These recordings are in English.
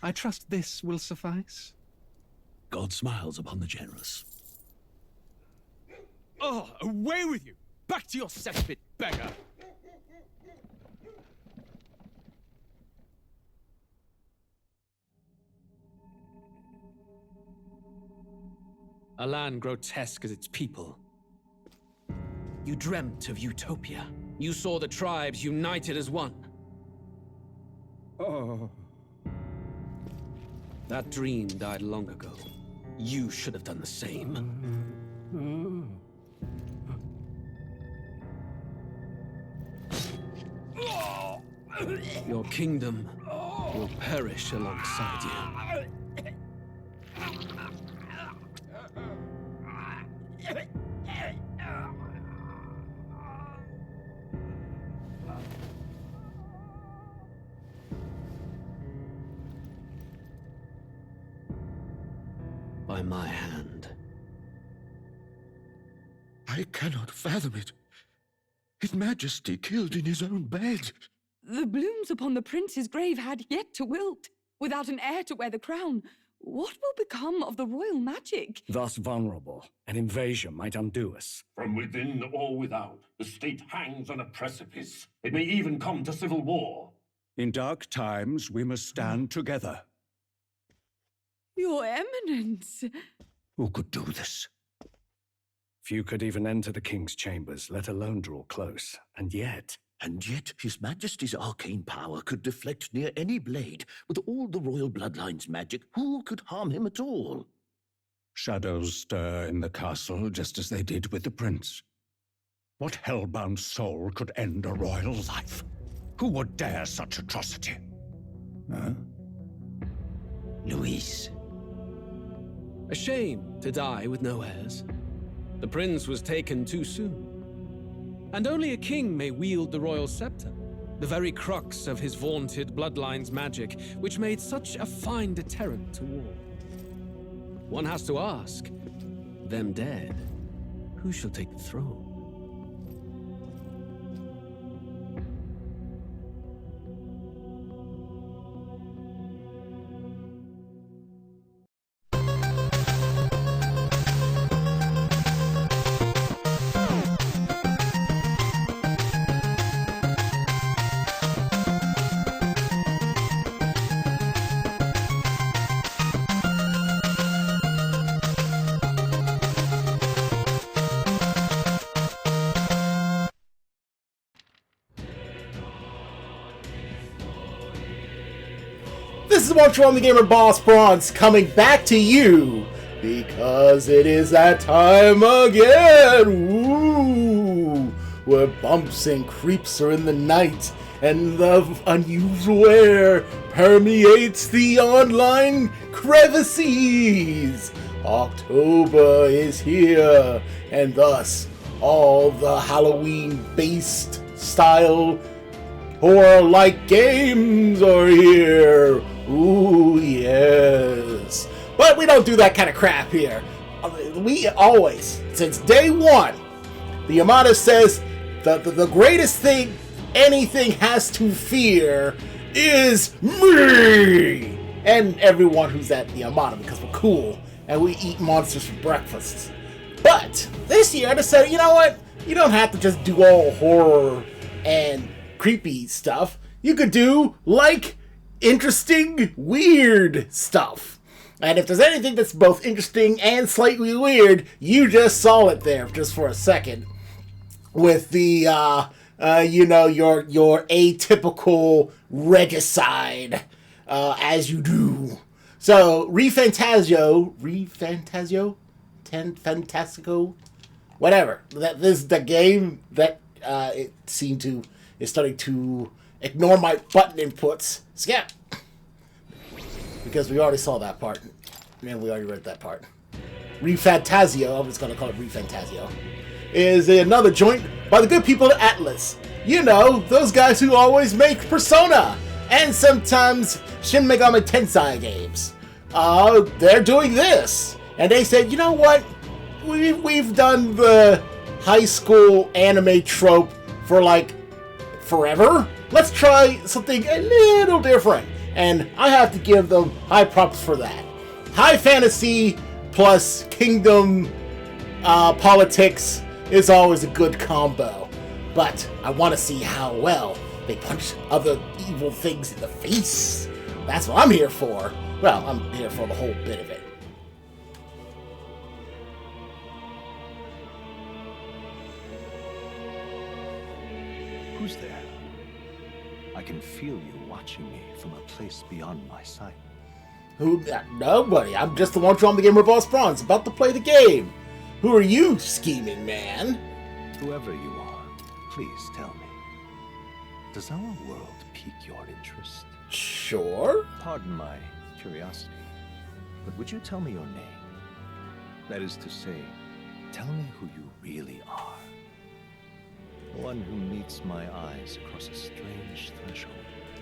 I trust this will suffice. God smiles upon the generous. Oh, away with you! Back to your cesspit, beggar! A land grotesque as its people. You dreamt of utopia. You saw the tribes united as one. Oh. That dream died long ago. You should have done the same. Your kingdom will perish alongside you. By my hand. I cannot fathom it. His Majesty killed in his own bed. The blooms upon the prince's grave had yet to wilt. Without an heir to wear the crown, what will become of the royal magic? Thus vulnerable, an invasion might undo us. From within or without, the state hangs on a precipice. It may even come to civil war. In dark times, we must stand together. Your Eminence. Who could do this? Few could even enter the king's chambers, let alone draw close. And yet His Majesty's arcane power could deflect near any blade. With all the royal bloodline's magic, who could harm him at all? shadows stir in the castle just as they did with the prince. What hellbound soul could end a royal life? Who would dare such atrocity? Huh? Luis. A shame to die with no heirs. The prince was taken too soon. And only a king may wield the royal scepter, the very crux of his vaunted bloodline's magic, which made such a fine deterrent to war. One has to ask, them dead, who shall take the throne? This is Watch On the Gamer Boss Bronze coming back to you because it is that time again. Woo! Where bumps and creeps are in the night and the unusual air permeates the online crevices. October is here, and thus all the Halloween-based style horror-like games are here. Ooh, yes. But we don't do that kind of crap here. We always, since day one, the Yamada says that the greatest thing anything has to fear is me! And everyone who's at the Yamada, because we're cool and we eat monsters for breakfast. But this year I decided, you know what? You don't have to just do all horror and creepy stuff. You could do, like, interesting, weird stuff. And if there's anything that's both interesting and slightly weird, you just saw it there just for a second. With the, your atypical regicide, as you do. So, ReFantazio, Fantastico, whatever. This is the game that, it seemed to, is starting to ignore my button inputs. Skip! Because we already saw that part. Man, we already read that part. ReFantazio, I'm just going to call it ReFantazio, is another joint by the good people at Atlus. You know, those guys who always make Persona and sometimes Shin Megami Tensei games. They're doing this. And they said, you know what? We've done the high school anime trope for, like, forever. Let's try something a little different. and I have to give them high props for that. High fantasy plus kingdom politics is always a good combo, but I want to see how well they punch other evil things in the face. That's what I'm here for. Well, I'm here for the whole bit of it. Who's there? I can feel you watching me from a place beyond my sight. Who? Nobody. I'm just the one from the Gamer Boss Bronze, about to play the game. Who are you, scheming man? Whoever you are, please tell me. Does our world pique your interest? Sure. Pardon my curiosity, but would you tell me your name? That is to say, tell me who you really are. One who meets my eyes across a strange threshold.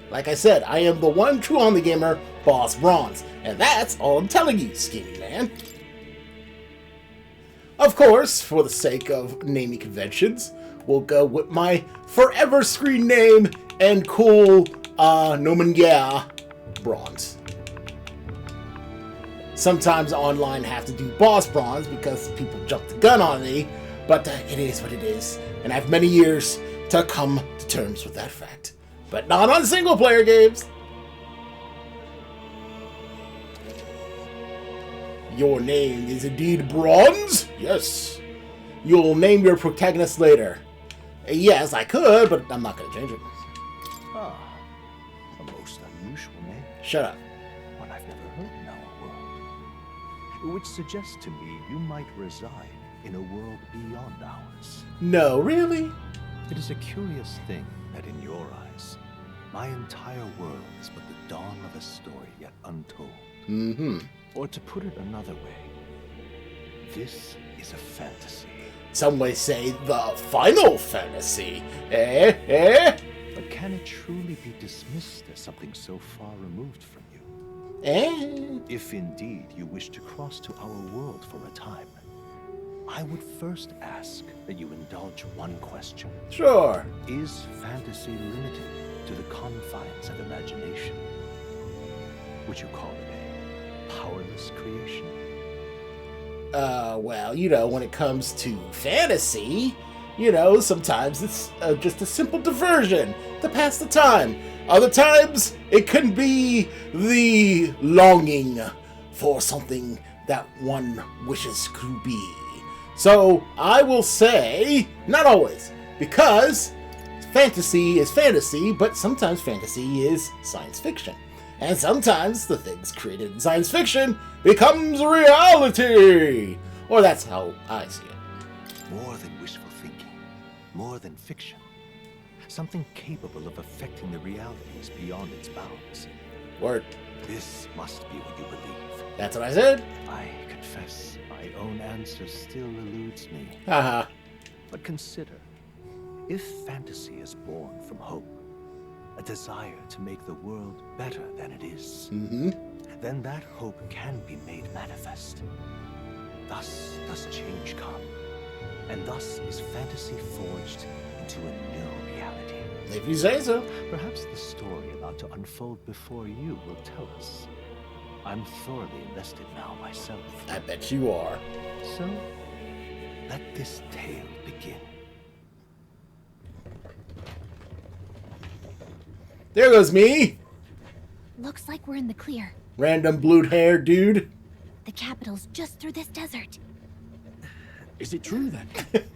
Like I said, I am the one true on the Gamer Boss Bronze, and that's all I'm telling you, scheming man. Of course, for the sake of naming conventions, we'll go with my forever screen name and cool Nomengia Bronze. Sometimes online I have to do Boss Bronze because people jump the gun on me, but it is what it is, and I have many years to come to terms with that fact. But not on single-player games. Your name is indeed Bronze? Yes. You'll name your protagonist later. Yes, I could, but I'm not going to change it. Ah, a most unusual name. Shut up. One I've never heard in our world. Which suggests to me you might reside in a world beyond ours. No, really? It is a curious thing that in your eyes, my entire world is but the dawn of a story yet untold. Mm-hmm. Or to put it another way, this is a fantasy. Some may say the Final Fantasy. Eh? But can it truly be dismissed as something so far removed from you? Eh? If indeed you wish to cross to our world for a time, I would first ask that you indulge one question. Sure. Is fantasy limited to the confines of imagination? Would you call it a powerless creation? Well, when it comes to fantasy, sometimes it's just a simple diversion to pass the time. Other times, it can be the longing for something that one wishes could be. So, I will say, not always, because fantasy is fantasy, but sometimes fantasy is science fiction. And sometimes the things created in science fiction becomes reality! Or that's how I see it. More than wishful thinking, more than fiction. Something capable of affecting the realities beyond its bounds. Word. This must be what you believe. That's what I said. I confess, my own answer still eludes me. Haha. But consider, if fantasy is born from hope, a desire to make the world better than it is, then that hope can be made manifest. Thus does change come, and thus is fantasy forged into a new reality. If you say so. Perhaps the story about to unfold before you will tell us. I'm thoroughly invested now myself. I bet you are. So, let this tale begin. There goes me! Looks like we're in the clear. Random blue-haired dude. The capital's just through this desert. Is it true then?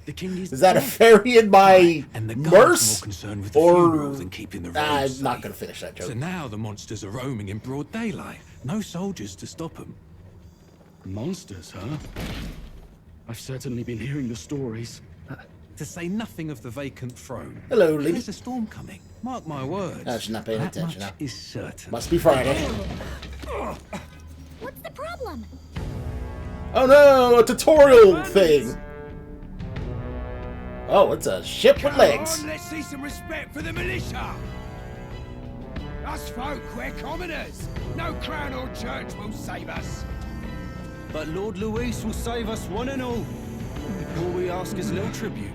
The king is Is that a dead? fairy in my And the guards are merce? more concerned with the Or- funeral than keeping the roads I'm safe. not going to finish that joke. So now the monsters are roaming in broad daylight. No soldiers to stop them. Monsters, huh? I've certainly been hearing the stories. To say nothing of the vacant throne. Hello, lady. There's a storm coming. Mark my words. Oh, she's not paying That attention much now. is certain. Must be Friday. What's the problem? Oh no, a tutorial thing. Oh, it's a ship with legs. Let's see some respect for the militia. Us folk, we're commoners. No crown or church will save us. But Lord Luis will save us one and all. All we ask is a little tribute.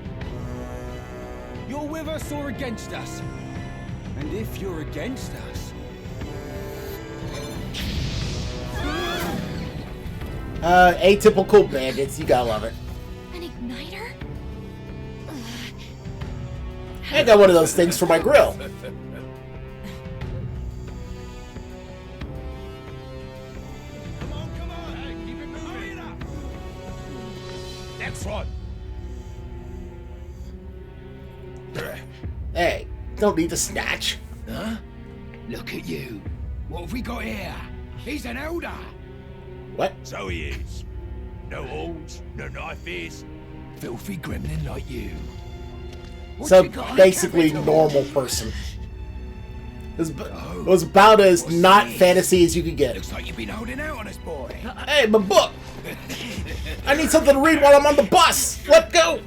You're with us or against us? And if you're against us, Atypical bandits. You gotta love it. An igniter? I got one of those things for my grill. Come on, hey, keep it moving up. Next one. Hey, don't need to snatch. Huh? Look at you. What have we got here? He's an elder. What? So he is. No horns, no knifes. Filthy gremlin like you. What So you got, basically, capital? normal person. It was about as What's not this? fantasy as you could get. Looks like you've been holding out on us, boy. Hey, my book! I need something to read while I'm on the bus! Let go!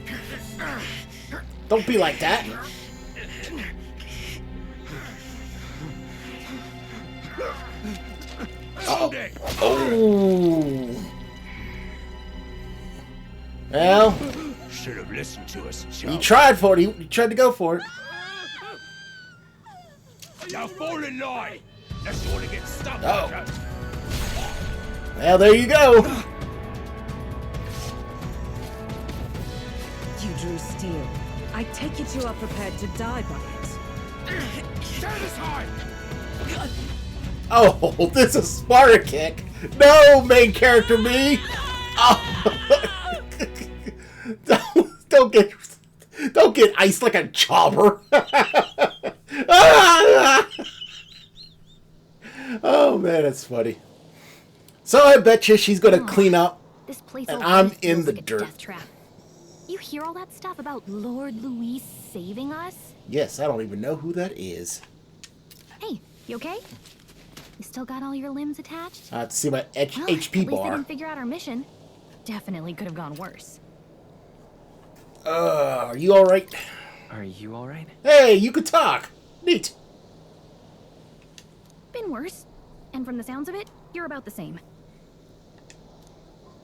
Don't be like that. Uh-oh. Oh. Well, Should have listened to us, he chum. tried for it. He tried to go for it. Now fall in line. That's all to get stuck. Oh. Roger. Well, there you go. You drew steel. I take it you are prepared to die by it. Stand aside. Oh, this is Sparta kick. No, main character me. Oh. don't get iced like a chopper. Oh man, that's funny. So I bet you she's gonna clean up, This place and already I'm in feels the like a dirt. death trap. You hear all that stuff about Lord Louis saving us? Yes, I don't even know who that is. Hey, you okay? You still got all your limbs attached? I have to see my Well, HP at least they bar. didn't figure out our mission. Definitely could have gone worse. Are you all right? Are you alright? Hey, you could talk. Neat. Been worse. And from the sounds of it, you're about the same.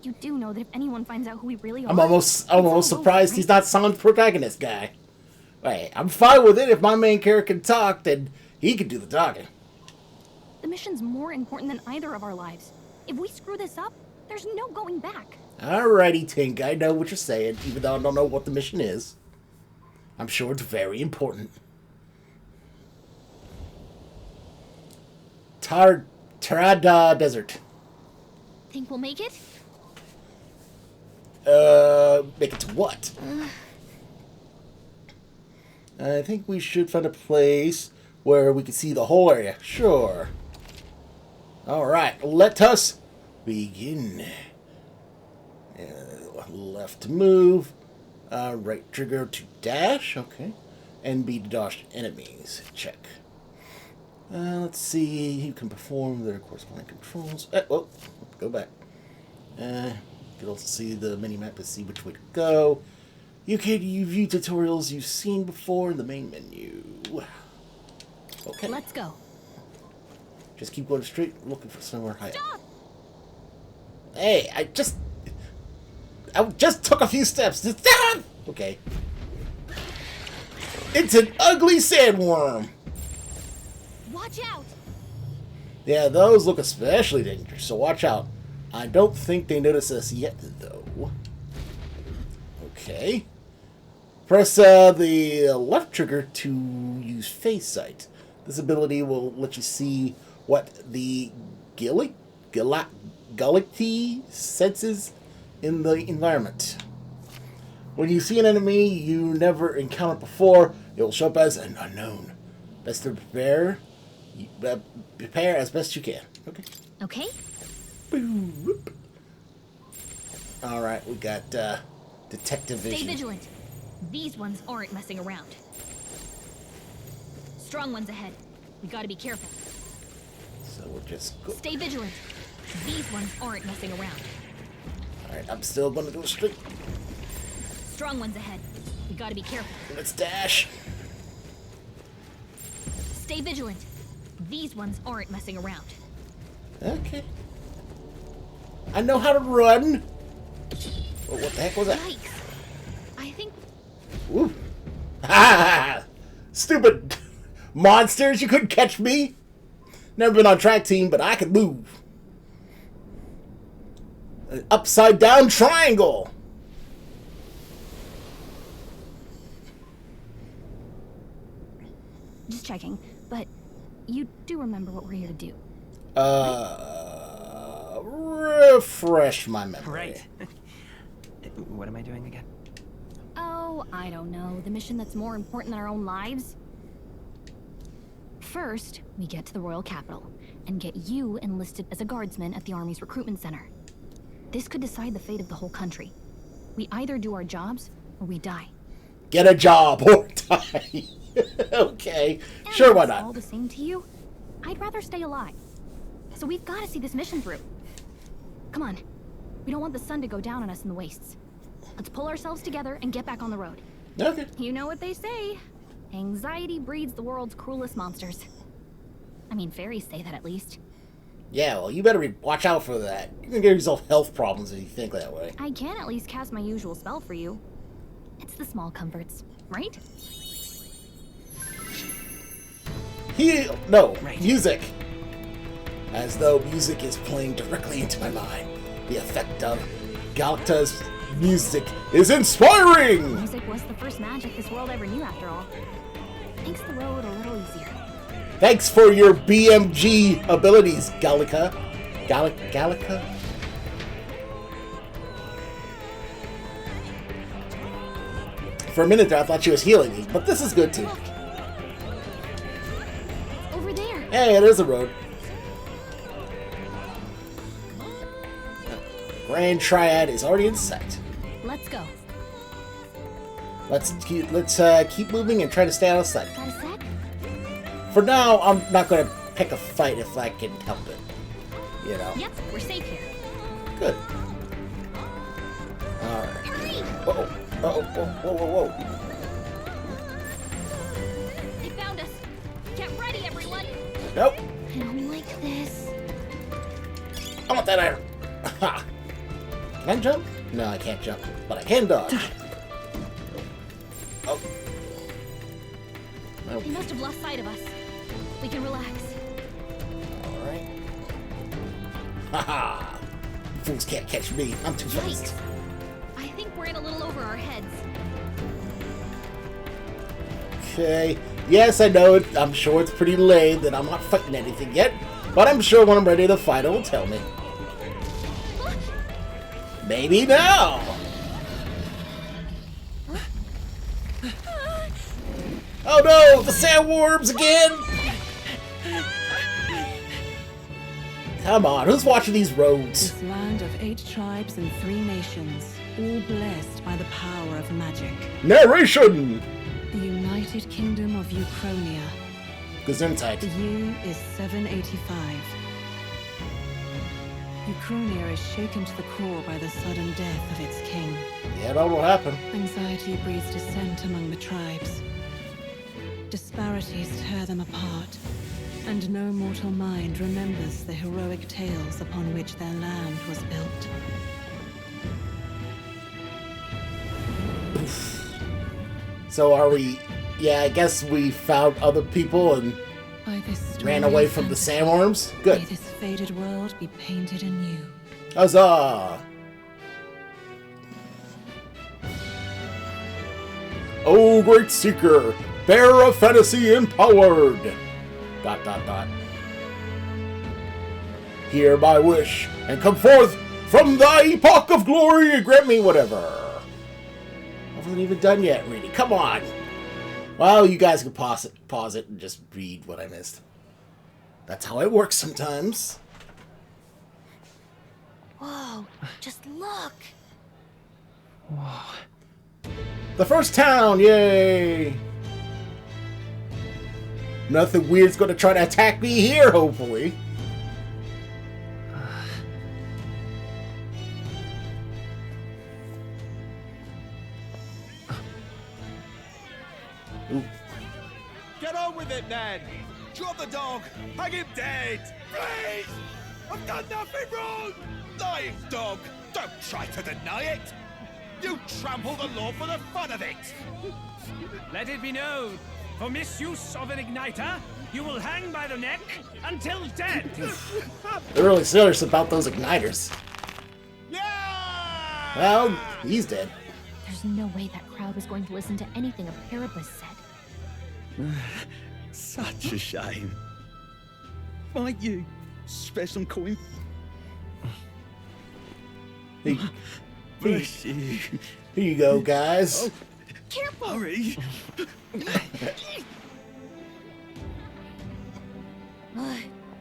You do know that if anyone finds out who we really are... I'm almost it's all surprised over, he's right? not silent protagonist guy. Wait, I'm fine with it. If my main character can talk, then he can do the talking. The mission's more important than either of our lives. If we screw this up, there's no going back. Alrighty, Tink. I know what you're saying, even though I don't know what the mission is. I'm sure it's very important. Tarada Desert. Think we'll make it? Make it to what? I think we should find a place where we can see the whole area. Sure. Alright, let us begin. Left to move. Right trigger to dash. Okay. And B to dodge enemies. Check. Let's see. You can perform their corresponding controls. Oh, go back. You can also see the mini-map to see which way to go. You can view tutorials you've seen before in the main menu. Okay. Let's go. Just keep going straight, looking for somewhere higher. Stop! Hey, I just took a few steps. Okay. It's an ugly sandworm. Watch out! Yeah, those look especially dangerous, so watch out. I don't think they notice us yet, though. Okay. Press the left trigger to use face sight. This ability will let you see what the galaxy senses in the environment. When you see an enemy you never encountered before, it will show up as an unknown. Best to prepare as best you can. Okay. Okay. Boop. All right, we got detective vision. Stay vigilant. These ones aren't messing around. Strong ones ahead. We gotta be careful. So we'll just go. Stay vigilant. These ones aren't messing around. All right, I'm still gonna go straight. Strong ones ahead. We gotta be careful. Let's dash. Stay vigilant. These ones aren't messing around. Okay. I know how to run. Oh, what the heck was that? Yikes. I think... Ooh. Ha! Stupid monsters! You couldn't catch me. Never been on track team, but I can move. An upside down triangle. Just checking, but you do remember what we're here to do. Refresh my memory. Right. What am I doing again? Oh, I don't know. The mission that's more important than our own lives? First, we get to the royal capital and get you enlisted as a guardsman at the army's recruitment center. This could decide the fate of the whole country. We either do our jobs or we die. Get a job or die. Okay, And sure, why if it's not? all the same to you, I'd rather stay alive. So we've got to see this mission through. Come on. We don't want the sun to go down on us in the wastes. Let's pull ourselves together and get back on the road. Okay. You know what they say. Anxiety breeds the world's cruelest monsters. I mean, fairies say that at least. Yeah, well, you better watch out for that. You're gonna get yourself health problems if you think that way. I can at least cast my usual spell for you. It's the small comforts, right? No, music. As though music is playing directly into my mind. The effect of Galacta's music is inspiring! Music was the first magic this world ever knew, after all. Makes the road a little easier. Thanks for your BMG abilities, Gallica. Gallica? For a minute there, I thought she was healing me, but this is good too. Over there. Hey, it is a road. Grand Triad is already in sight. Let's go. Let's keep moving and try to stay out of sight. Got a sec? For now, I'm not going to pick a fight if I can help it. You know. Yep, we're safe here. Good. All right. Hurry! Whoa! Whoa! They found us. Get ready, everyone. Nope. I don't like this. I want that iron. Ha! Can I jump? No, I can't jump, but I can dodge. Oh. They must have lost sight of us. We can relax. Alright. Haha! Fools can't catch me. I'm too fast. Yikes. I think we're in a little over our heads. Okay. Yes, I know it. I'm sure it's pretty lame that I'm not fighting anything yet, but I'm sure when I'm ready to fight, it will tell me. Look! Maybe now! Oh no! The sandworms again! Come on, who's watching these roads? This land of 8 tribes and 3 nations, all blessed by the power of magic. Narration! The United Kingdom of Uchronia. Gesundheit. The year is 785. Uchronia is shaken to the core by the sudden death of its king. Yeah, that will happen. Anxiety breeds dissent among the tribes. Disparities tear them apart, and no mortal mind remembers the heroic tales upon which their land was built. So are we... Yeah, I guess we found other people and By this ran away from the sandworms? Good. May this faded world be painted anew. Huzzah! Oh, great seeker! Bearer of fantasy empowered! ... Hear my wish, and come forth from thy epoch of glory and grant me whatever. I wasn't even done yet, reading. Come on! Well, you guys can pause it and just read what I missed. That's how it works sometimes. Whoa, just look. Whoa. The first town, yay! Nothing weird's gonna try to attack me here, hopefully. Ooh. Get on with it, then! Drop the dog! Hang him dead! Please! I've done nothing wrong! Lying dog! Don't try to deny it! You trample the law for the fun of it! Let it be known, For misuse of an igniter, you will hang by the neck until dead. They're really serious about those igniters. Yeah! Well, he's dead. There's no way that crowd was going to listen to anything a Peribus said. Such a shame. Might you spare some coin? Bless you. Here you go, guys. Oh, Careful! hurry.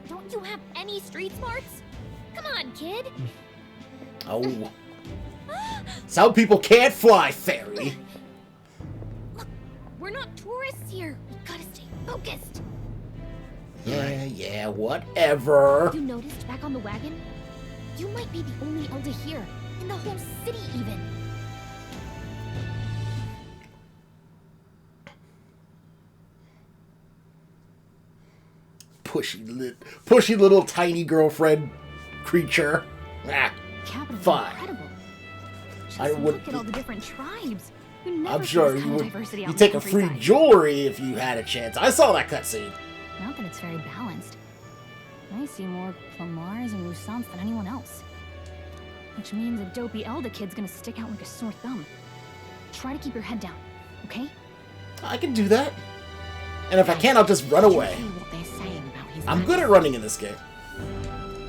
Don't you have any street smarts? Come on, kid. Oh. Some people can't fly, fairy. Look, we're not tourists here. We gotta stay focused. Yeah, whatever. You noticed back on the wagon? You might be the only Elder here, in the whole city even. Pushy little tiny girlfriend creature. Ah, Capital's fine. incredible. Just I would. look at all the different tribes. We never I'm see sure this you kind of would. diversity out You in take the a free countryside. jewelry if you had a chance. I saw that cutscene. Not that it's very balanced. I see more Plomars and Roussants than anyone else. Which means a dopey Elder kid's gonna stick out like a sore thumb. Try to keep your head down, okay? I can do that. And if I can't, I'll just run away. What they're saying about his I'm good at running in this game.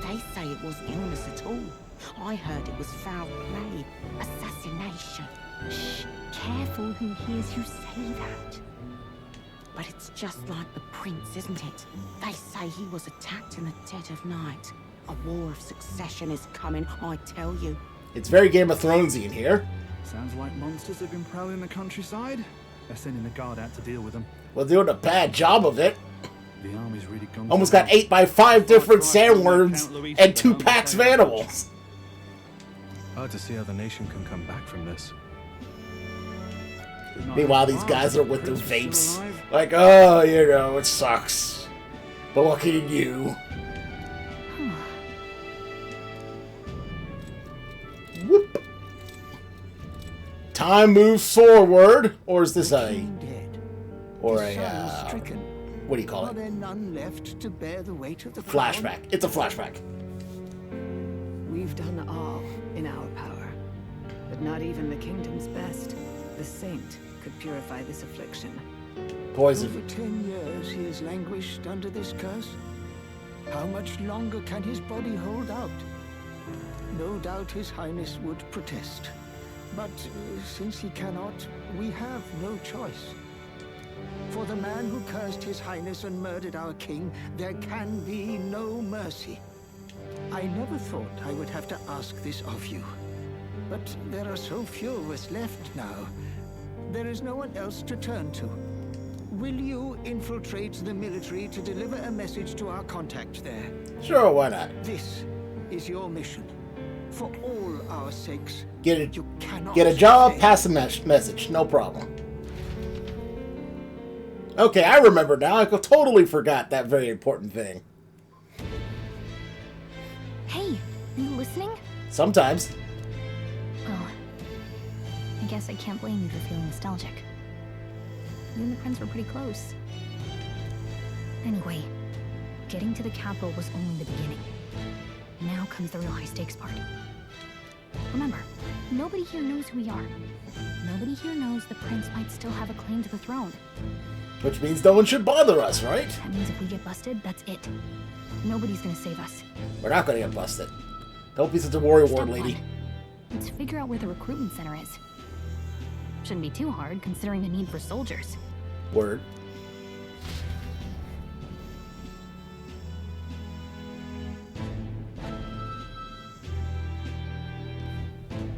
They say it wasn't illness at all. I heard it was foul play, assassination. Shh, careful who hears you say that. But it's just like the prince, isn't it? They say he was attacked in the dead of night. A war of succession is coming, I tell you. It's very Game of Thronesy in here. Sounds like monsters have been prowling the countryside. They're sending the guard out to deal with them. Well, they're doing a bad job of it. The army's really gone. Almost got 8 by 5 different sandworms and 2 packs of animals. Hard to see how the nation can come back from this. Meanwhile, these guys are with their vapes. Like, oh, you know, it sucks. But what can you do? Whoop. Time moves forward, or is this a... Or a, what do you call it? None left to bear the weight of the Flashback. It's a flashback. We've done all in our power, but not even the kingdom's best, the saint, could purify this affliction. Poison. For 10 years he has languished under this curse. How much longer can his body hold out? No doubt His Highness would protest. But since he cannot, we have no choice. For the man who cursed His Highness and murdered our king, there can be no mercy. I never thought I would have to ask this of you. But there are so few of us left now. There is no one else to turn to. Will you infiltrate the military to deliver a message to our contact there? Sure, why not? This is your mission. For all our sakes, Get you cannot a job, fail. pass a message, no problem. Okay, I remember now. I totally forgot that very important thing. Hey, are you listening? Sometimes. Oh, I guess I can't blame you for feeling nostalgic. You and the prince were pretty close. Anyway, getting to the capital was only the beginning. Now comes the real high-stakes part. Remember, nobody here knows who we are. Nobody here knows the prince might still have a claim to the throne. Which means no one should bother us, right? That means if we get busted, that's it. Nobody's gonna save us. We're not gonna get busted. Don't be such a warrior ward lady. Let's figure out where the recruitment center is. Shouldn't be too hard, considering the need for soldiers. Word.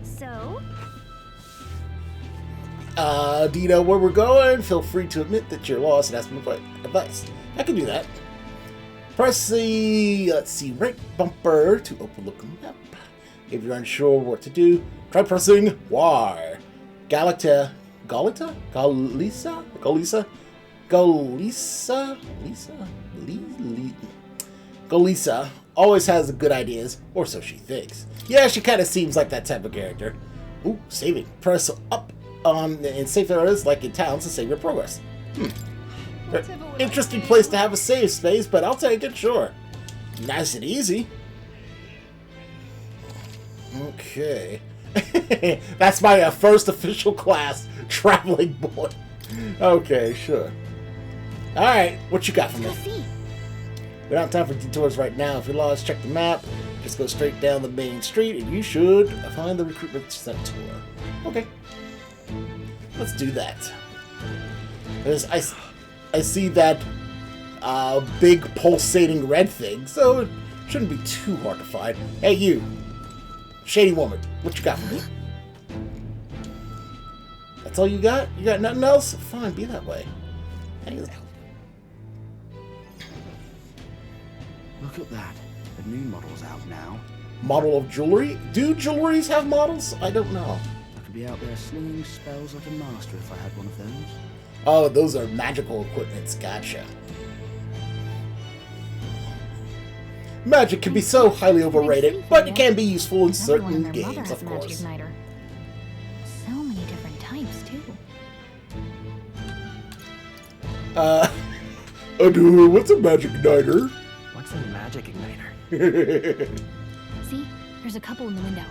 So? Do you know where we're going? Feel free to admit that you're lost and ask me for advice. I can do that. Press the, let's see, right bumper to overlook a map. If you're unsure what to do, try pressing Y. Galita? Galita? Golisa always has good ideas, or so she thinks. Yeah, she kind of seems like that type of character. Ooh, saving. Press up on in safe areas like in towns to save your progress. Interesting place to have a save space, but I'll take it, sure. Nice and easy. Okay. That's my first official class, Traveling Boy. Okay, sure. Alright, what you got for me? We don't have time for detours right now. If you're lost, check the map. Just go straight down the main street, and you should find the recruitment center. Okay. Let's do that. I see that big pulsating red thing, so it shouldn't be too hard to find. Hey, you. Shady woman, what you got for me? That's all you got? You got nothing else? Fine, be that way. Hey, look at that. The new model's out now. model of jewelry? Do jewelries have models? I don't know. I could be out there slinging spells like a master if I had one of those. Oh, those are magical equipments. Gotcha. Magic can be so highly overrated, but it can be useful in certain games, of course. So many different types, too. What's a magic igniter? What's a magic igniter? See, there's a couple in the window.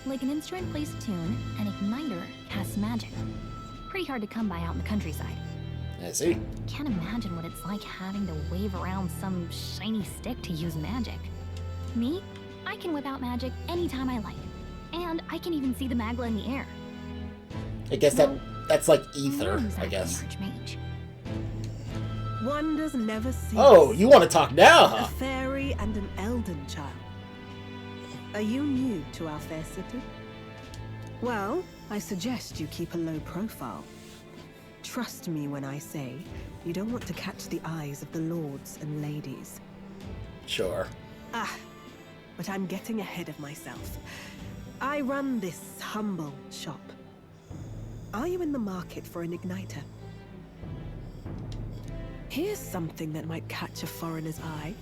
Like an instrument plays a tune, an igniter casts magic. Pretty hard to come by out in the countryside. I see. Can't imagine what it's like having to wave around some shiny stick to use magic. Me? I can whip out magic anytime I like. And I can even see the magla in the air. I guess that's like ether, I guess. Wonders never cease. Oh, you want to talk now, huh? A fairy and an elden child. Are you new to our fair city? Well, I suggest you keep a low profile. Trust me when I say you don't want to catch the eyes of the lords and ladies. Sure. But I'm getting ahead of myself. I run this humble shop. Are you in the market for an igniter? Here's something that might catch a foreigner's eye.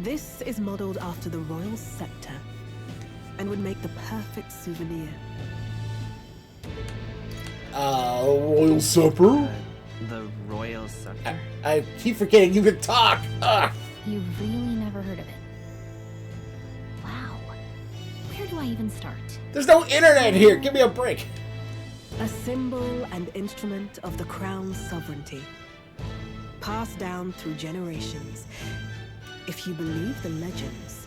This is modeled after the royal scepter and would make the perfect souvenir. Royal Supper? The royal scepter? I keep forgetting you can talk! You've really never heard of it. Wow. Where do I even start? There's no internet here! Give me a break! A symbol and instrument of the crown's sovereignty. Passed down through generations. If you believe the legends,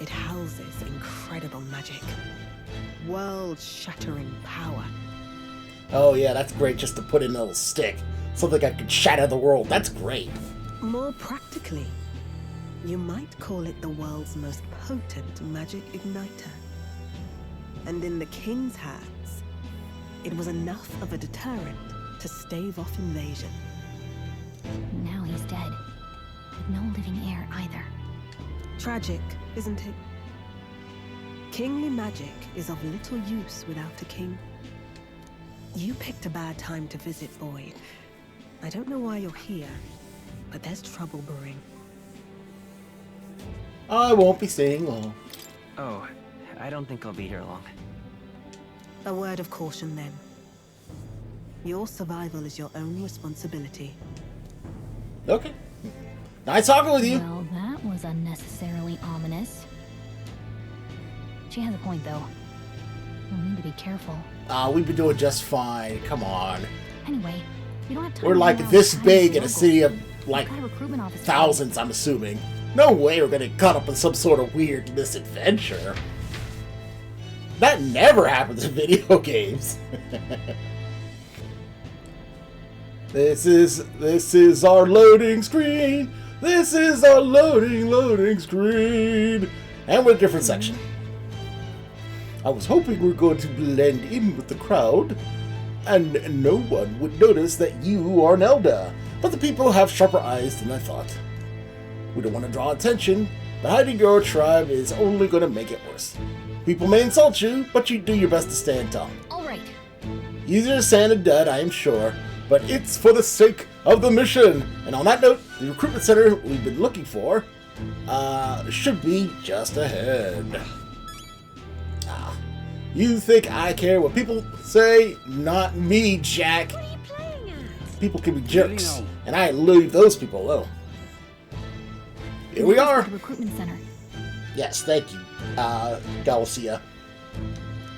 it houses incredible magic. World-shattering power. Oh yeah, that's great just to put in a little stick. Something I could shatter the world. That's great. More practically, you might call it the world's most potent magic igniter. And in the king's hands, it was enough of a deterrent to stave off invasion. Now he's dead. With no living heir either. Tragic, isn't it? Kingly magic is of little use without a king. You picked a bad time to visit, boy. I don't know why you're here, but there's trouble brewing. I won't be staying long. Oh, I don't think I'll be here long. A word of caution, then. Your survival is your own responsibility. Okay. Nice talking with you. Well, that was unnecessarily ominous. She has a point, though. We'll need to be careful. We've been doing just fine. Come on. Anyway, we don't have time. We're like this big in a city of like thousands, I'm assuming. No way we're gonna get caught up in some sort of weird misadventure. That never happens in video games. This is our loading screen. This is our loading screen. And we're in a different section. I was hoping we were going to blend in with the crowd, and no one would notice that you are an elder. But the people have sharper eyes than I thought. We don't want to draw attention, but hiding your tribe is only going to make it worse. People may insult you, but you do your best to stand tall. All right. Easier said than done, I am sure, but it's for the sake of the mission. And on that note, the recruitment center we've been looking for should be just ahead. You think I care what people say? Not me, Jack. What are you playing at? people can be jerks, and I leave those people alone. Here we are. The recruitment center. Yes, thank you, Garcia.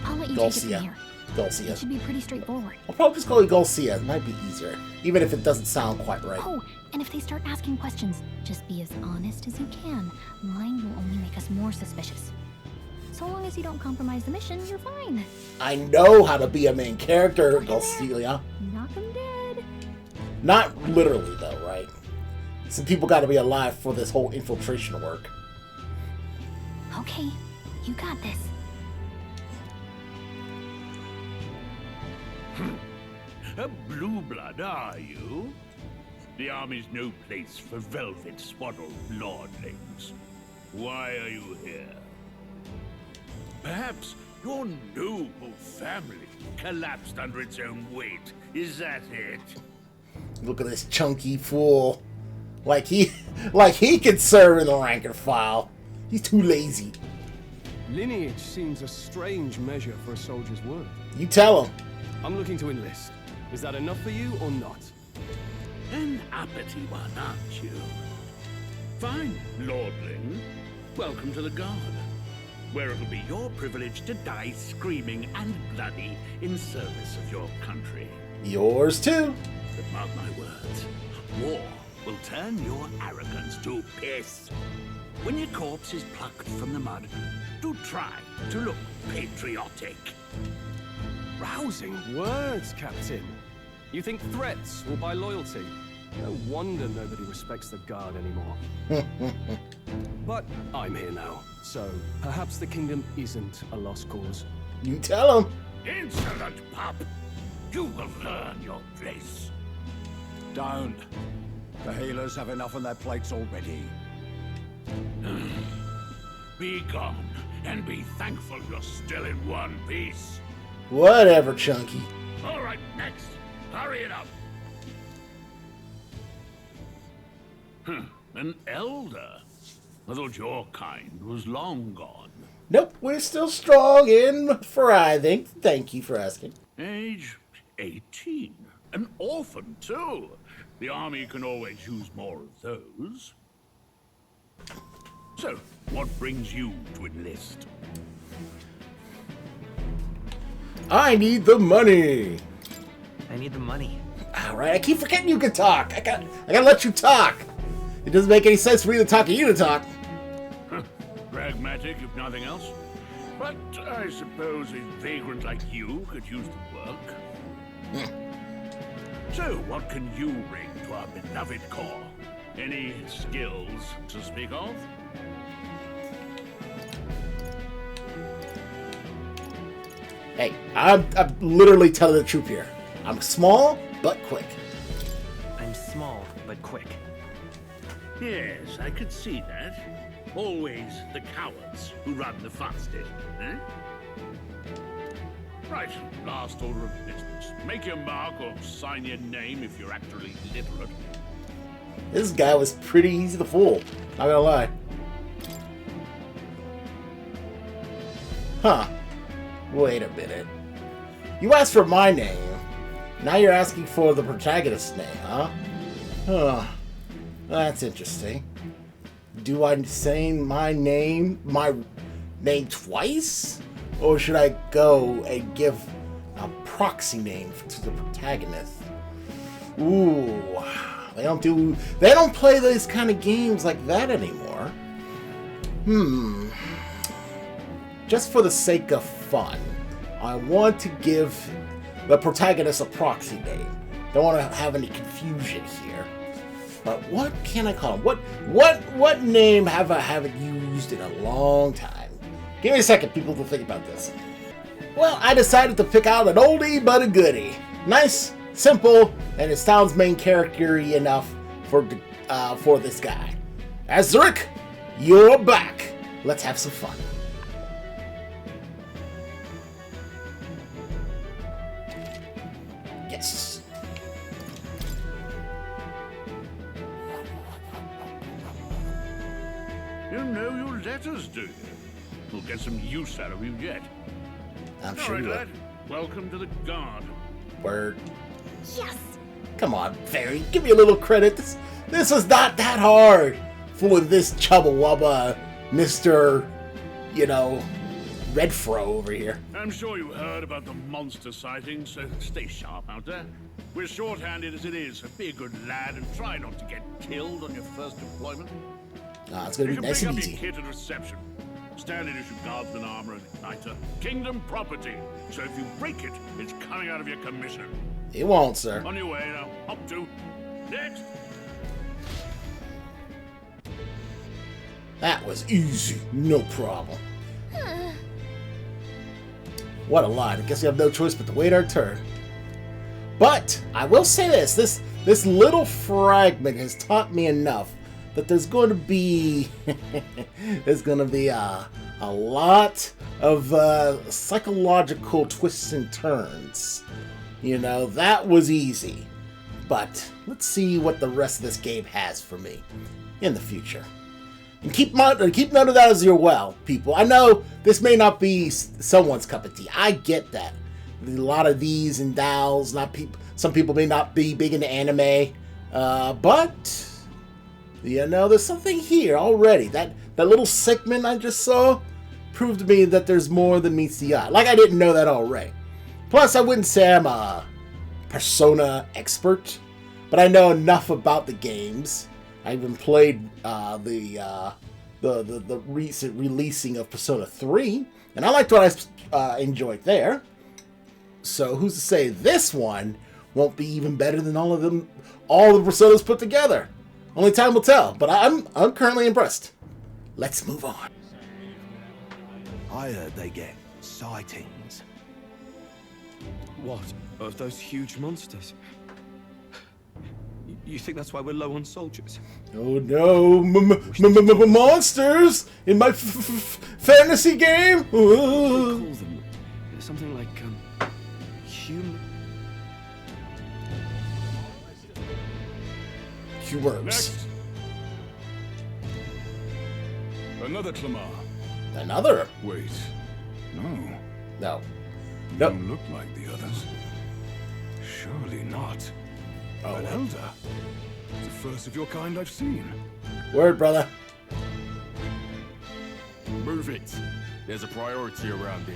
I'll let you take it from here. Garcia. It should be pretty straightforward. I'll probably just call you Garcia. It might be easier, even if it doesn't sound quite right. Oh, and if they start asking questions, just be as honest as you can. Lying will only make us more suspicious. So long as you don't compromise the mission, you're fine. I know how to be a main character, Garcia. Knock him dead. Not literally, though, right? Some people got to be alive for this whole infiltration to work. Okay, you got this. A blue blood, are you? The army's no place for velvet swaddled lordlings. Why are you here? Perhaps your noble family collapsed under its own weight. Is that it? Look at this chunky fool. Like he could serve in the rank and file. He's too lazy. Lineage seems a strange measure for a soldier's worth. You tell him. I'm looking to enlist. Is that enough for you or not? An uppity one, aren't you? Fine, lordling. Welcome to the Guard, where it'll be your privilege to die screaming and bloody in service of your country. Yours too. But mark my words, war will turn your arrogance to piss. When your corpse is plucked from the mud, do try to look patriotic. Rousing words, Captain. You think threats will buy loyalty? No wonder nobody respects the Guard anymore. But I'm here now, so perhaps the kingdom isn't a lost cause. You tell him. Insolent pup! You will learn your place. Don't. The healers have enough on their plates already. Be gone, and be thankful you're still in one piece. Whatever, Chunky. All right, next. Hurry it up. An elder? I thought your kind was long gone. Nope, we're still strong and thriving. Thank you for asking. Age 18. An orphan, too. The army can always use more of those. So, what brings you to enlist? I need the money. I need the money. All right, I keep forgetting you can talk. I gotta let you talk. It doesn't make any sense for me to talk and you to talk. Pragmatic, if nothing else. But I suppose a vagrant like you could use the work. So, what can you bring to our beloved corps? Any skills to speak of? Hey, I'm literally telling the truth here. I'm small, but quick. I'm small, but quick. Yes, I could see that. Always the cowards who run the fastest, eh? Right, last order of business. Make your mark or sign your name if you're actually literate. This guy was pretty easy to fool. Not gonna lie. Huh. Wait a minute. You asked for my name. Now you're asking for the protagonist's name, huh? Huh. That's interesting. Do I say my name twice? Or should I go and give a proxy name to the protagonist? Ooh. They don't play those kind of games like that anymore. Just for the sake of fun, I want to give the protagonist a proxy name. Don't want to have any confusion here. But what can I call him? What name have I haven't used in a long time? Give me a second, people, to think about this. Well, I decided to pick out an oldie but a goodie. Nice, simple, and it sounds main character-y enough for this guy. Azric, you're back. Let's have some fun. Yes. You know your letters, do you? We'll get some use out of you yet. I'm sure you will. Lad. Welcome to the Guard. Word. Yes! Come on, Fairy, give me a little credit. This was not that hard. Fooling this Chubbawubba, Mr. Redfro over here. I'm sure you heard about the monster sightings, so stay sharp out there. We're short-handed as it is, so be a good lad and try not to get killed on your first deployment. It's gonna be nice and easy. You can pick up your kit at reception. Standard issue guardsman armor and igniter. Kingdom property. So if you break it, it's coming out of your commission. It won't, sir. On your way now. Up to. Next. That was easy. No problem. What a lie. I guess we have no choice but to wait our turn. But I will say this little fragment has taught me enough that there's going to be a lot of psychological twists and turns. That was easy. But let's see what the rest of this game has for me in the future. And keep note of that as well, people. I know this may not be someone's cup of tea. I get that. A lot of these and dowels, some people may not be big into anime, but there's something here already. That little segment I just saw proved to me that there's more than meets the eye. Like I didn't know that already. Plus, I wouldn't say I'm a Persona expert, but I know enough about the games. I even played the recent releasing of Persona 3, and I liked what I enjoyed there. So who's to say this one won't be even better than all the Personas put together? Only time will tell, but I'm currently impressed. Let's move on. I heard they get sightings. What? Of those huge monsters? You think that's why we're low on soldiers? Oh no, monsters in my fantasy game. Call them something like human. Humors. Next. Another Clamar. Another? Wait. No. No. You don't look like the others. Surely not. An elder. The first of your kind I've seen. Word, brother. Move it. There's a priority around here.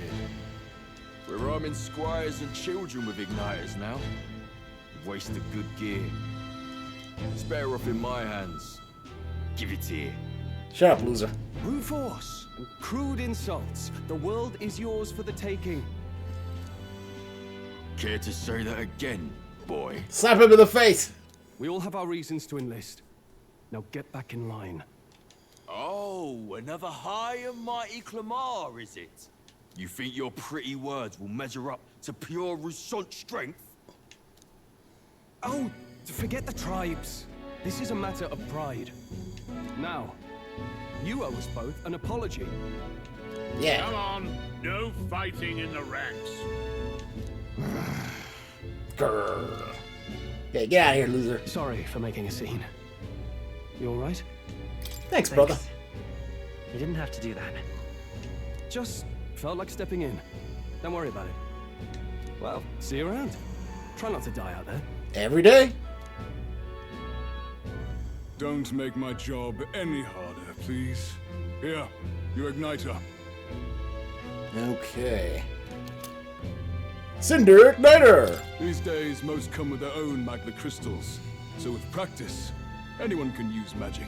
We're arming squires and children with igniters now. Wasted good gear. It's better off in my hands. Give it here. Shut up, loser. Brute force and crude insults. The world is yours for the taking. Care to say that again, boy? Slap him in the face. We all have our reasons to enlist. Now get back in line. Oh, another high and mighty Clamar, is it? You think your pretty words will measure up to pure Rusant strength? Oh, forget the tribes. This is a matter of pride. Now, you owe us both an apology. Yeah. Come on, no fighting in the ranks. Grrr. Okay, get out of here, loser. Sorry for making a scene. You all right? Thanks, brother. You didn't have to do that. Just felt like stepping in. Don't worry about it. Well, see you around. Try not to die out there. Every day. Don't make my job any harder, please. Here, your igniter. Okay. Cinder Igniter! These days, most come with their own magma crystals. So with practice, anyone can use magic.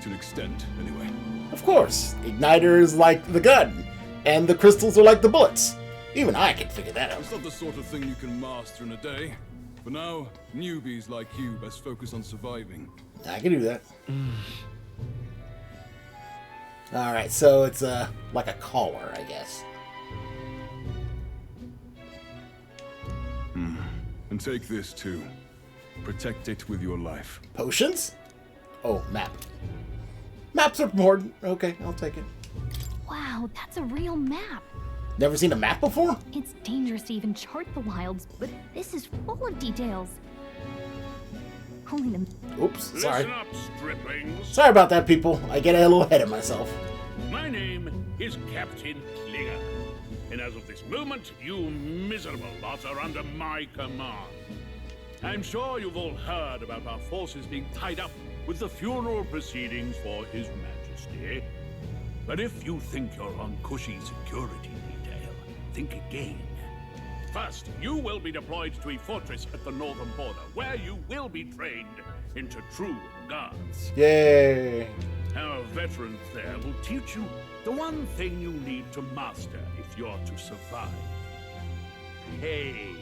To an extent, anyway. Of course. Igniter is like the gun, and the crystals are like the bullets. Even I can figure that out. It's not the sort of thing you can master in a day. For now, newbies like you best focus on surviving. I can do that. Alright, so it's like a collar, I guess. And take this too. Protect it with your life. Potions? Oh, map. Maps are important. Okay, I'll take it. Wow, that's a real map. Never seen a map before? It's dangerous to even chart the wilds, but this is full of details. Only them. Oops, sorry. Listen up, striplings. Sorry about that, people. I get a little ahead of myself. My name is Captain Klinger, and as of this moment, you miserable lot are under my command. I'm sure you've all heard about our forces being tied up with the funeral proceedings for His Majesty. But if you think you're on cushy security detail, think again. First, you will be deployed to a fortress at the northern border, where you will be trained into true guards. Yay! Our veterans there will teach you the one thing you need to master if you're to survive. Pain.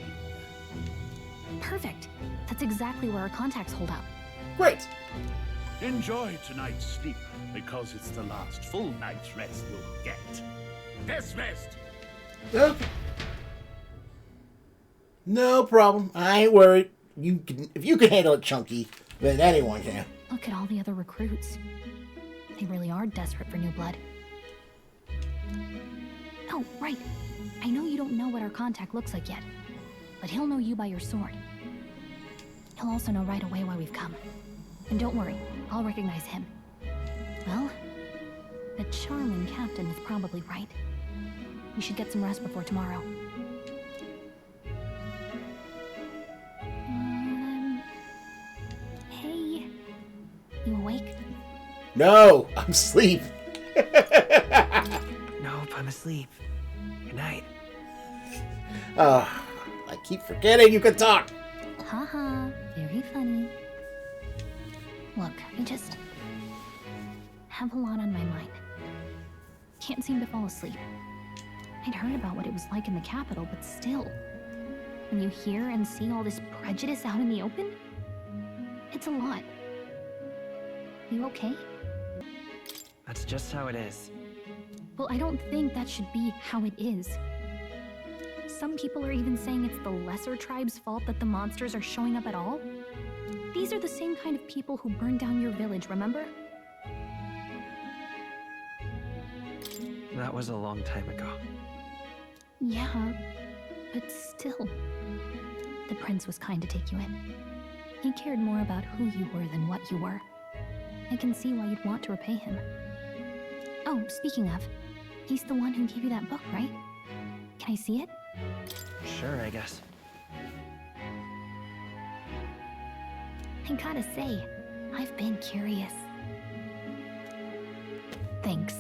Perfect. That's exactly where our contacts hold out. Great. Enjoy tonight's sleep, because it's the last full night's rest you'll get. Dismissed! Okay. No problem. I ain't worried. If you can handle it, Chunky, then anyone can. Look at all the other recruits. They really are desperate for new blood. Oh, right. I know you don't know what our contact looks like yet, but he'll know you by your sword. He'll also know right away why we've come. And don't worry, I'll recognize him. Well, the charming captain is probably right. We should get some rest before tomorrow. Hey, you awake? No, I'm asleep. Nope, I'm asleep. Good night. I keep forgetting you can talk. Haha, very funny. Look, I just have a lot on my mind. Can't seem to fall asleep. I'd heard about what it was like in the capital, but still, when you hear and see all this prejudice out in the open, it's a lot. You okay? That's just how it is. Well, I don't think that should be how it is. Some people are even saying it's the lesser tribe's fault that the monsters are showing up at all. These are the same kind of people who burned down your village, remember? That was a long time ago. Yeah, but still. The prince was kind to take you in. He cared more about who you were than what you were. I can see why you'd want to repay him. Oh, speaking of, he's the one who gave you that book, right? Can I see it? Sure, I guess. I gotta say, I've been curious. Thanks.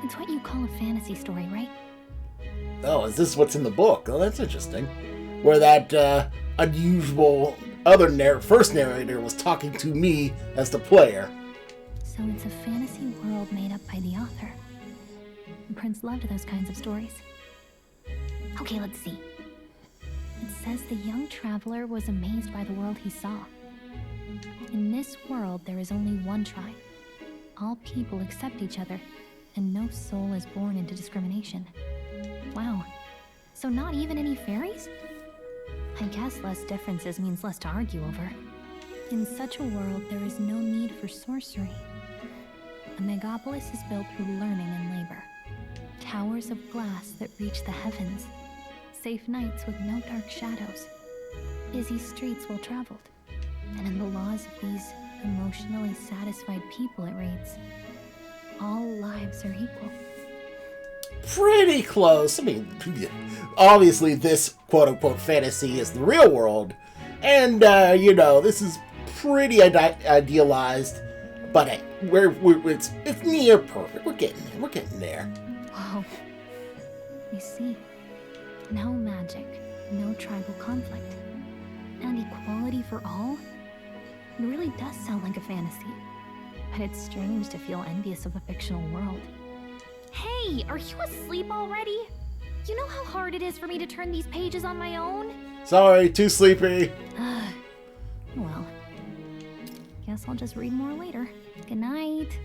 It's what you call a fantasy story, right? Oh, is this what's in the book? Oh, that's interesting. Where that unusual other first narrator was talking to me as the player. So it's a fantasy world made up by the author. The prince loved those kinds of stories. Okay, let's see. It says the young traveler was amazed by the world he saw. In this world, there is only one tribe. All people accept each other, and no soul is born into discrimination. Wow. So not even any fairies? I guess less differences means less to argue over. In such a world, there is no need for sorcery. A megapolis is built through learning and labor. Towers of glass that reach the heavens. Safe nights with no dark shadows. Busy streets well traveled. And in the laws of these emotionally satisfied people, it reads, all lives are equal. Pretty close. I mean, obviously this quote-unquote fantasy is the real world. And, you know, this is pretty idealized. But hey, it's near perfect. We're getting there. Whoa. You see, no magic, no tribal conflict, and equality for all? It really does sound like a fantasy. But it's strange to feel envious of a fictional world. Hey, are you asleep already? You know how hard it is for me to turn these pages on my own? Sorry, too sleepy. Well, guess I'll just read more later. Good night.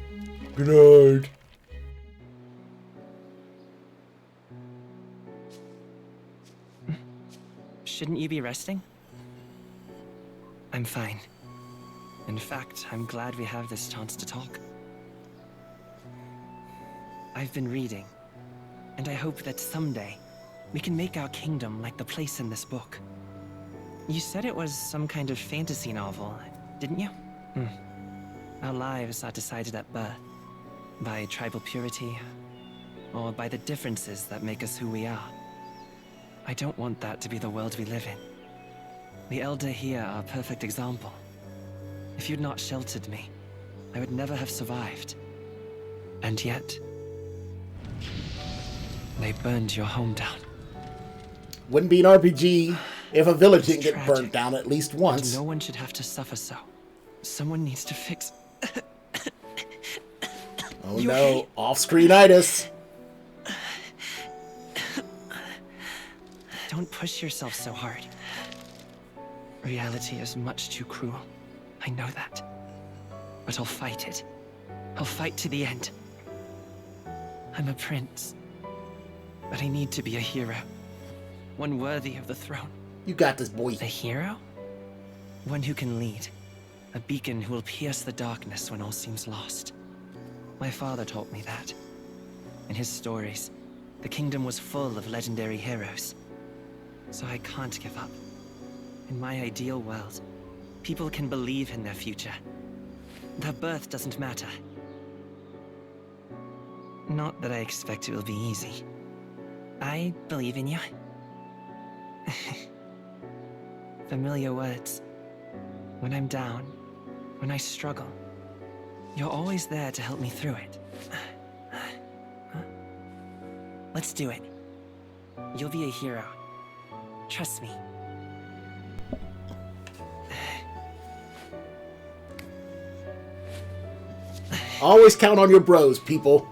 Good night. Shouldn't you be resting? I'm fine. In fact, I'm glad we have this chance to talk. I've been reading, and I hope that someday we can make our kingdom like the place in this book. You said it was some kind of fantasy novel, didn't you? Our lives are decided at birth, by tribal purity, or by the differences that make us who we are. I don't want that to be the world we live in. The Elder here are a perfect example. If you'd not sheltered me, I would never have survived. And yet, they burned your home down. Wouldn't be an RPG if a village didn't get burnt down at least once. No one should have to suffer so. Someone needs to fix... Oh no, off-screenitis. Don't push yourself so hard. Reality is much too cruel. I know that. But I'll fight it. I'll fight to the end. I'm a prince. But I need to be a hero. One worthy of the throne. You got this, boy. A hero? One who can lead. A beacon who will pierce the darkness when all seems lost. My father taught me that. In his stories, the kingdom was full of legendary heroes. So I can't give up. In my ideal world, people can believe in their future. Their birth doesn't matter. Not that I expect it will be easy. I believe in you. Familiar words. When I'm down, when I struggle, you're always there to help me through it. Let's do it. You'll be a hero. Trust me. Always count on your bros, people.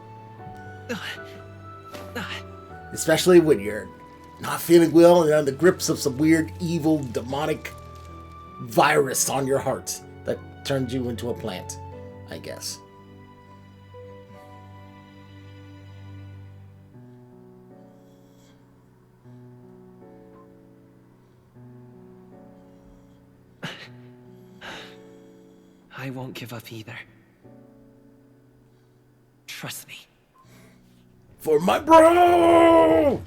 Especially when you're not feeling well and you're on the grips of some weird, evil, demonic virus on your heart that turns you into a plant, I guess. I won't give up either. Trust me. For my bro!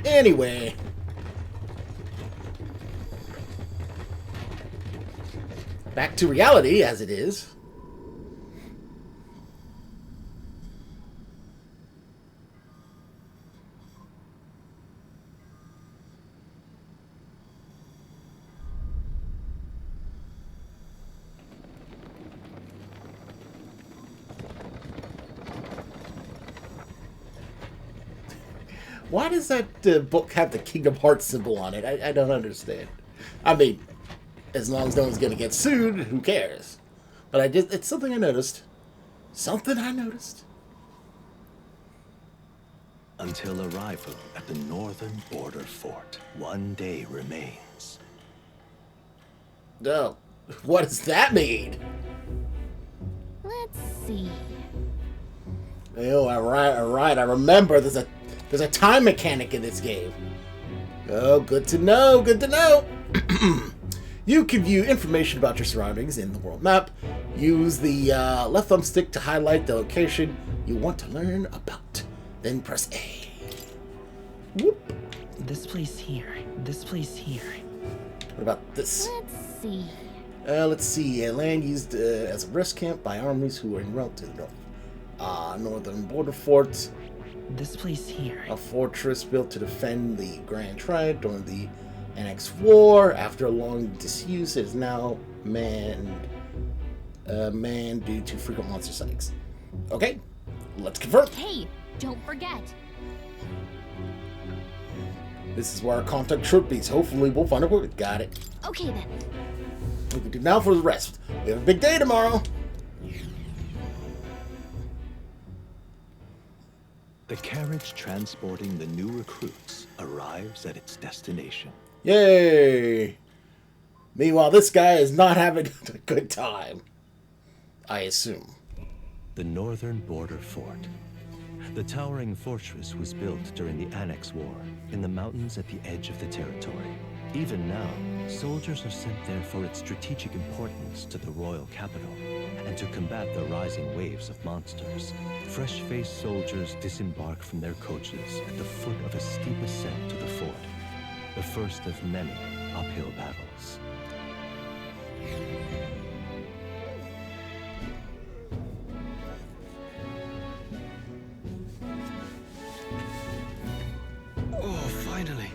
Anyway. Back to reality, as it is. Why does that book have the Kingdom Hearts symbol on it? I don't understand. I mean, as long as no one's gonna get sued, who cares? But it's something I noticed. Something I noticed. Until arrival at the northern border fort, one day remains. No. What does that mean? Let's see. Oh, alright. I remember there's a time mechanic in this game. Oh, good to know, good to know. You can view information about your surroundings in the world map. Use the left thumbstick to highlight the location you want to learn about. Then press A. Whoop. This place here. This place here. What about this? Let's see. Let's see. Land used as a rest camp by armies who are en route to the north. Northern border fort. This place here. A fortress built to defend the Grand Triad during the Annex War. After a long disuse, it is now manned due to frequent monster sightings. Okay, let's confirm. Hey, don't forget. This is where our contact should be, so hopefully we'll find a way. Got it. Okay then. We can do now for the rest. We have a big day tomorrow. The carriage transporting the new recruits arrives at its destination. Yay! Meanwhile, this guy is not having a good time. I assume. The northern border fort. The towering fortress was built during the Annex War in the mountains at the edge of the territory. Even now, soldiers are sent there for its strategic importance to the royal capital and to combat the rising waves of monsters. Fresh-faced soldiers disembark from their coaches at the foot of a steep ascent to the fort, the first of many uphill battles. Oh, finally.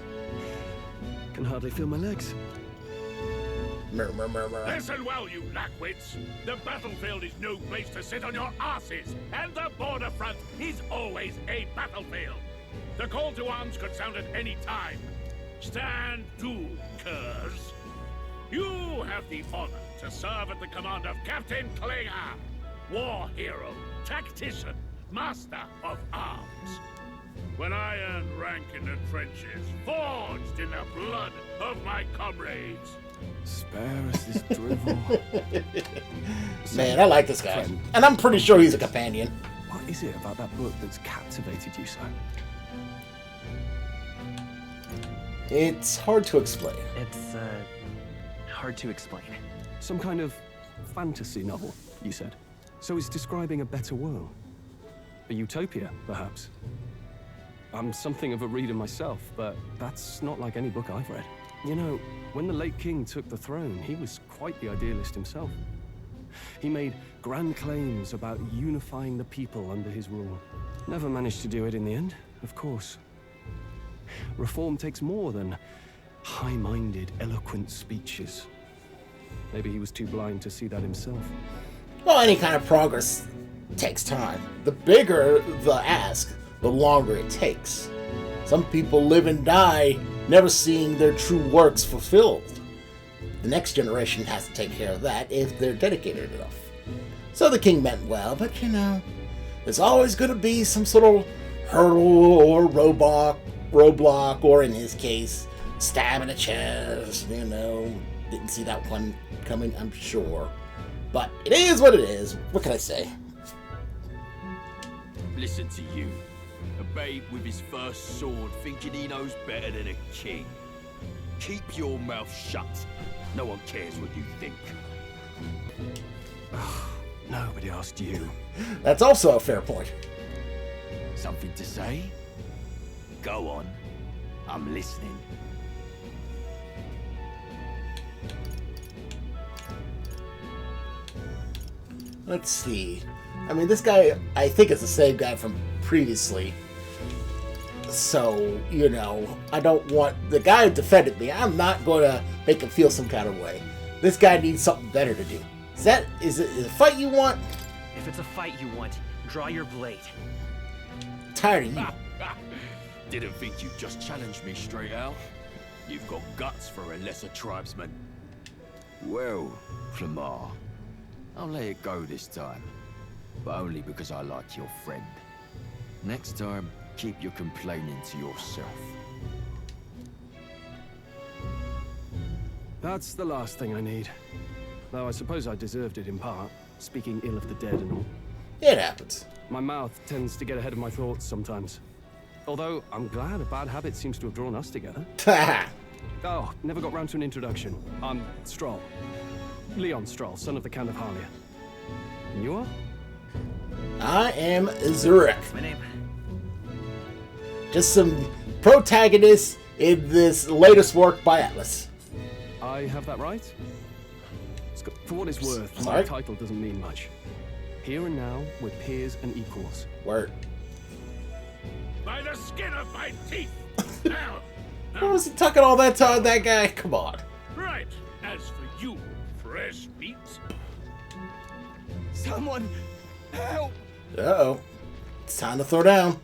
Can hardly feel my legs. Listen well, you lackwits. The battlefield is no place to sit on your asses, and the border front is always a battlefield. The call to arms could sound at any time. Stand to, curs. You have the honor to serve at the command of Captain Klinger, war hero, tactician, master of arms. When I earned rank in the trenches, forged in the blood of my comrades. Spare us this drivel. Man, I like this guy. And I'm pretty sure he's a companion. What is it about that book that's captivated you so? It's hard to explain. It's, hard to explain. Some kind of fantasy novel, you said. So it's describing a better world. A utopia, perhaps. I'm something of a reader myself, but that's not like any book I've read. You know, when the late king took the throne, he was quite the idealist himself. He made grand claims about unifying the people under his rule. Never managed to do it in the end, of course. Reform takes more than high-minded, eloquent speeches. Maybe he was too blind to see that himself. Well, any kind of progress takes time. The bigger the ask, the longer it takes. Some people live and die never seeing their true works fulfilled. The next generation has to take care of that if they're dedicated enough. So the king meant well, but you know, there's always going to be some sort of hurdle or roadblock, or in his case, stab in the chest, you know. Didn't see that one coming, I'm sure. But it is what it is. What can I say? Listen to you. A babe with his first sword thinking he knows better than a king. Keep your mouth shut. No one cares what you think. Nobody asked you. That's also a fair point. Something to say? Go on. I'm listening. Let's see. I mean, this guy, I think, is the same guy from previously. So, you know, I don't want... The guy who defended me, I'm not going to make him feel some kind of way. This guy needs something better to do. Is it a fight you want? If it's a fight you want, draw your blade. Tired of you. Didn't think you'd just challenge me straight out. You've got guts for a lesser tribesman. Well, Clamar, I'll let it go this time. But only because I like your friend. Next time, keep your complaining to yourself. That's the last thing I need. Though I suppose I deserved it in part, speaking ill of the dead and all. It happens. My mouth tends to get ahead of my thoughts sometimes. Although, I'm glad a bad habit seems to have drawn us together. Oh, never got round to an introduction. I'm Stroll. Leon Stroll, son of the Count of Harlia. And you are? I am Zurich. My name. Just some protagonists in this latest work by Atlus. I have that right? For what it's worth, my title doesn't mean much. Here and now, we're peers and equals. Word. By the skin of my teeth! Now! What was he talking all that time, that guy? Come on. Right. As for you, fresh meat... Someone help! Uh-oh. It's time to throw down.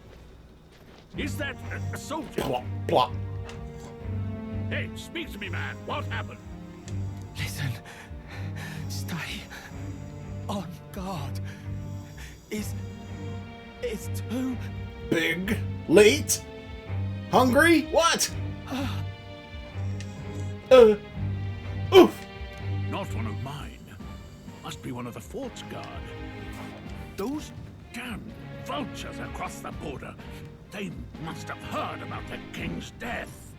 Is that a soldier? Plop, plop. Hey, speak to me, man. What happened? Listen. Stay on guard. It's too big, late, hungry. What? Oof. Not one of mine. Must be one of the fort's guard. Those damn vultures across the border. They must have heard about the king's death.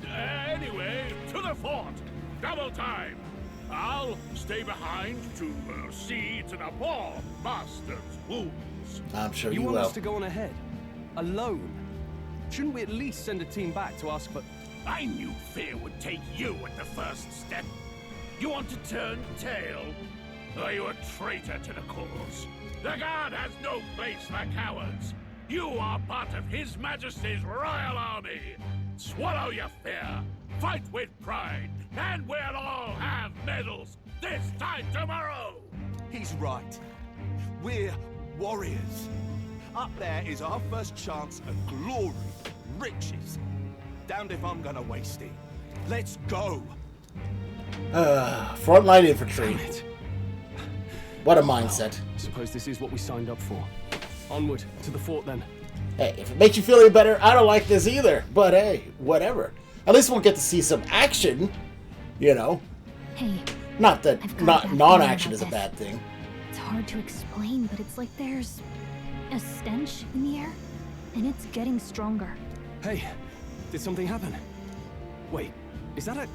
Anyway, to the fort. Double time. I'll stay behind to see to the poor master's wounds. I'm sure you you want will. us to go on ahead? Alone? Shouldn't we at least send a team back to ask for... I knew fear would take you at the first step. You want to turn tail? Are you a traitor to the cause? The Guard has no place for cowards. You are part of His Majesty's Royal Army. Swallow your fear, fight with pride, and we'll all have medals this time tomorrow! He's right. We're warriors. Up there is our first chance at glory, riches. Damned if I'm gonna waste it. Let's go! Frontline infantry. What a mindset. I suppose this is what we signed up for. Onward to the fort then. Hey, if it makes you feel any better, I don't like this either. But hey, whatever. At least we'll get to see some action, you know. Hey. Not that non-action is a bad thing. It's hard to explain, but it's like there's a stench in the air, and it's getting stronger. Hey, did something happen? Wait, is that a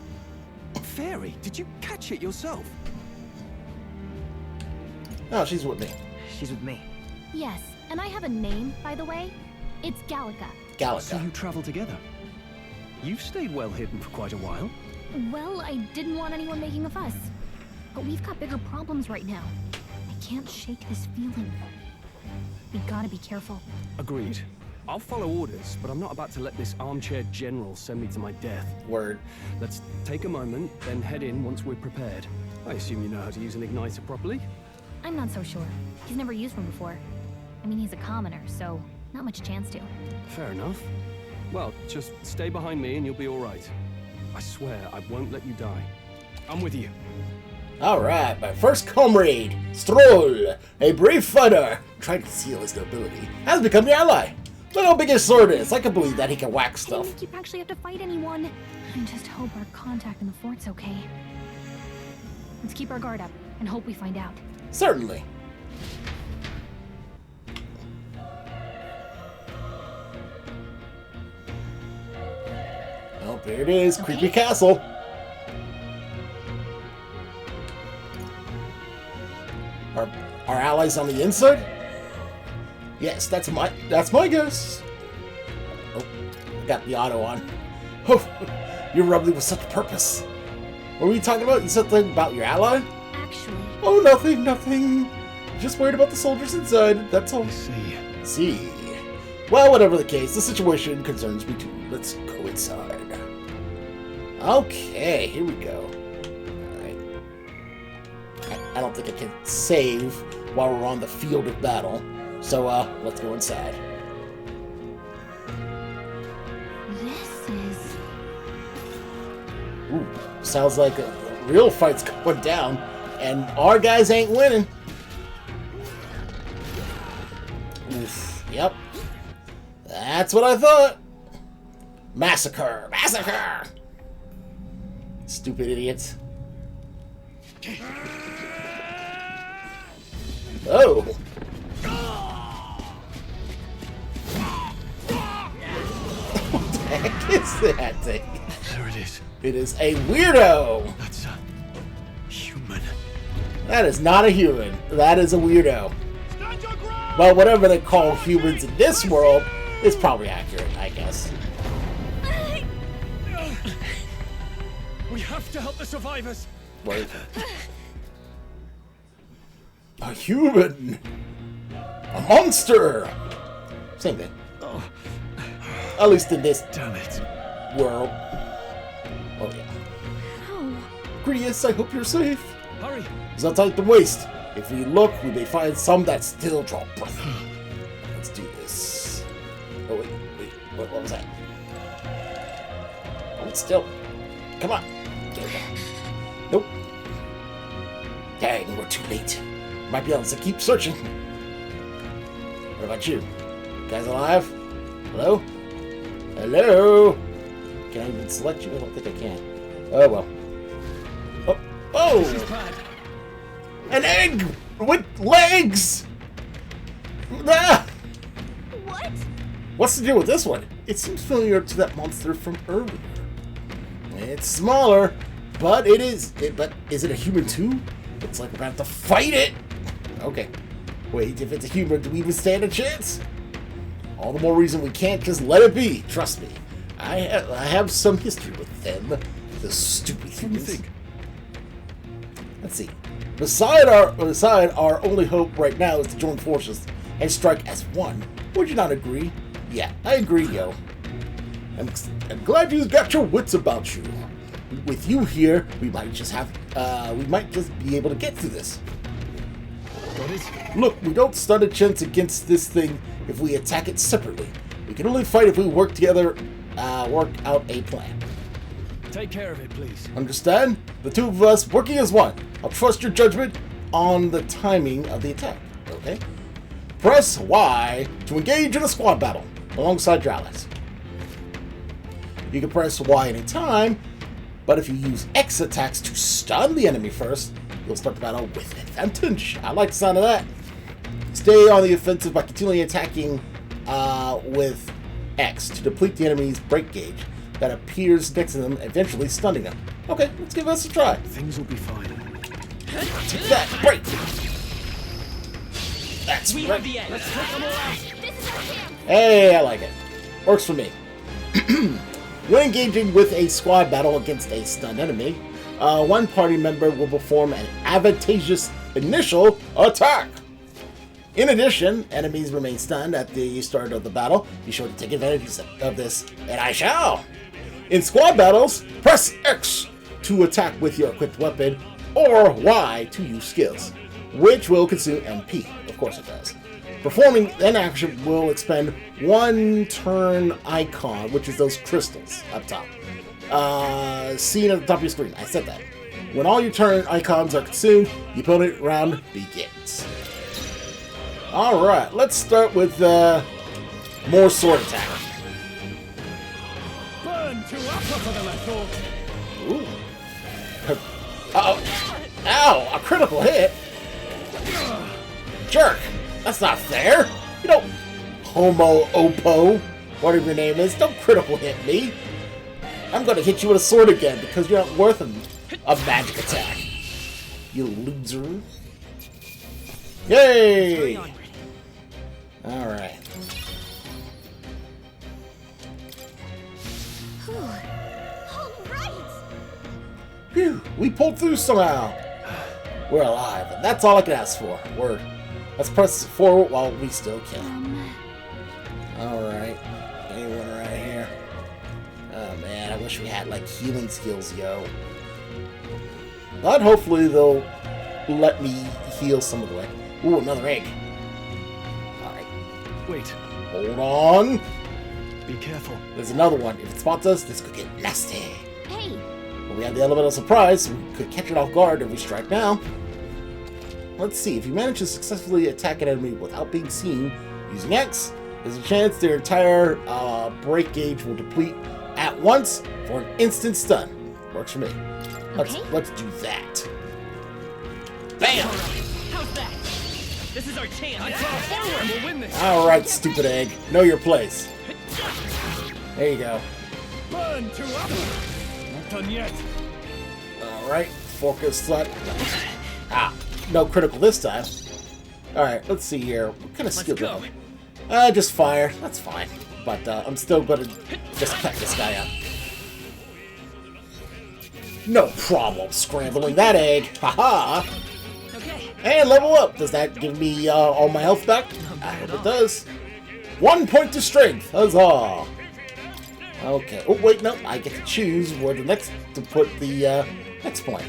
fairy? Did you catch it yourself? No, she's with me. She's with me. Yes, and I have a name, by the way. It's Gallica. Gallica. So you travel together? You've stayed well hidden for quite a while. Well, I didn't want anyone making a fuss. But we've got bigger problems right now. I can't shake this feeling. We gotta be careful. Agreed. I'll follow orders, but I'm not about to let this armchair general send me to my death. Word. Let's take a moment, then head in once we're prepared. I assume you know how to use an igniter properly? I'm not so sure. He's never used one before. I mean, he's a commoner, so not much chance to. Fair enough. Well, just stay behind me and you'll be all right. I swear I won't let you die. I'm with you. Alright, my first comrade, Stroll, a brave fighter, trying to conceal his nobility, has become the ally. Look how big his sword is. I can believe that he can whack stuff. I didn't think you actually have to fight anyone. I just hope our contact in the fort's okay. Let's keep our guard up and hope we find out. Certainly. Oh, there it is. Okay. Creepy castle. Our allies on the inside? Yes, that's my guess. Oh, I got the auto on. Oh, you rubbed me with such purpose. What were you talking about? You said something about your ally? Actually. Oh, nothing. Just worried about the soldiers inside. That's all. See. Well, whatever the case, the situation concerns me too. Let's go inside. Okay, here we go. Alright. I don't think I can save while we're on the field of battle. So, let's go inside. This is... Ooh, sounds like a real fight's going down, and our guys ain't winning. Oof, yep. That's what I thought. Massacre! Stupid idiots. Oh! What the heck is that thing? There it is. It is a weirdo! That's a human. That is not a human. That is a weirdo. Well, whatever they call humans in this world is probably accurate, I guess. We have to help the survivors. Wait. A human! A monster! Same thing. Oh. At least in this Damn it. world. Oh yeah. No. Grius, I hope you're safe. Hurry. There's no time to waste. If we look, we may find some that still draw breath. Let's do this. Oh wait. What was that? Hold still. Come on. There we go. Nope. Dang, we're too late. Might be able to keep searching. What about you? Guys alive? Hello? Hello? Can I even select you? I don't think I can. Oh well. Oh! This is bad. An egg with legs! Ah! What? What's the deal with this one? It seems familiar to that monster from earlier. It's smaller, but it is. But is it a human too? Looks like we're gonna have to fight it. Okay. Wait, if it's a human, do we even stand a chance? All the more reason we can't just let it be. Trust me. I have some history with them. The stupid humans. What do you think? Let's see. Beside our only hope right now is to join forces and strike as one. Would you not agree? Yeah, I agree, yo. I'm glad you got your wits about you. With you here, we might just be able to get through this. Look, we don't stand a chance against this thing if we attack it separately. We can only fight if we work together, work out a plan. Take care of it, please. Understand? The two of us working as one. I'll trust your judgment on the timing of the attack. Okay? Press Y to engage in a squad battle alongside your allies. You can press Y anytime, but if you use X attacks to stun the enemy first, you'll start the battle with advantage. I like the sound of that. Stay on the offensive by continually attacking with X to deplete the enemy's break gauge that appears next to them, eventually stunning them. Okay, let's give us a try. Things will be fine. Take that, break! That's we right. have the edge. Let's take them all out. Hey, I like it. Works for me. When engaging with a squad battle against a stunned enemy, one party member will perform an advantageous initial attack. In addition, enemies remain stunned at the start of the battle. Be sure to take advantage of this, and I shall. In squad battles, press X to attack with your equipped weapon, or Y to use skills, which will consume MP. Of course it does. Performing an action will expend one turn icon, which is those crystals up top. Seen at the top of your screen. I said that. When all your turn icons are consumed, the opponent round begins. Alright, let's start with more sword attack. Burn to upper for the left orc. Ooh. Uh-oh. Ow! A critical hit? Jerk! That's not fair! You don't homo oppo, whatever your name is, don't critical hit me! I'm gonna hit you with a sword again because you're not worth a magic attack. You loser. Yay! Alright. Phew, we pulled through somehow. We're alive, and that's all I can ask for. Let's press forward while we still can. Alright. Anyone right here? Oh man, I wish we had like healing skills, yo. But hopefully they'll let me heal some of the way. Ooh, another egg. Alright. Wait. Hold on. Be careful. There's another one. If it spots us, this could get nasty. Hey. But we have the element of surprise, so we could catch it off guard if we strike now. Let's see. If you manage to successfully attack an enemy without being seen using X, there's a chance their entire break gauge will deplete at once for an instant stun. Works for me. Let's do that. Bam! How's that? This is our chance. Forward. We'll win this. All right, stupid egg. Know your place. There you go. Burn to upper. Not done yet. All right, focus slut. Ah, no critical this time. All right, let's see here. What kind of skill do I have? Just fire. That's fine. But I'm still gonna just cut this guy up. No problem scrambling that egg. Haha. Okay. And level up. Does that give me all my health back? I hope it does. 1 point to strength. Huzzah. Okay. Oh wait, no. I get to choose where to put the next point.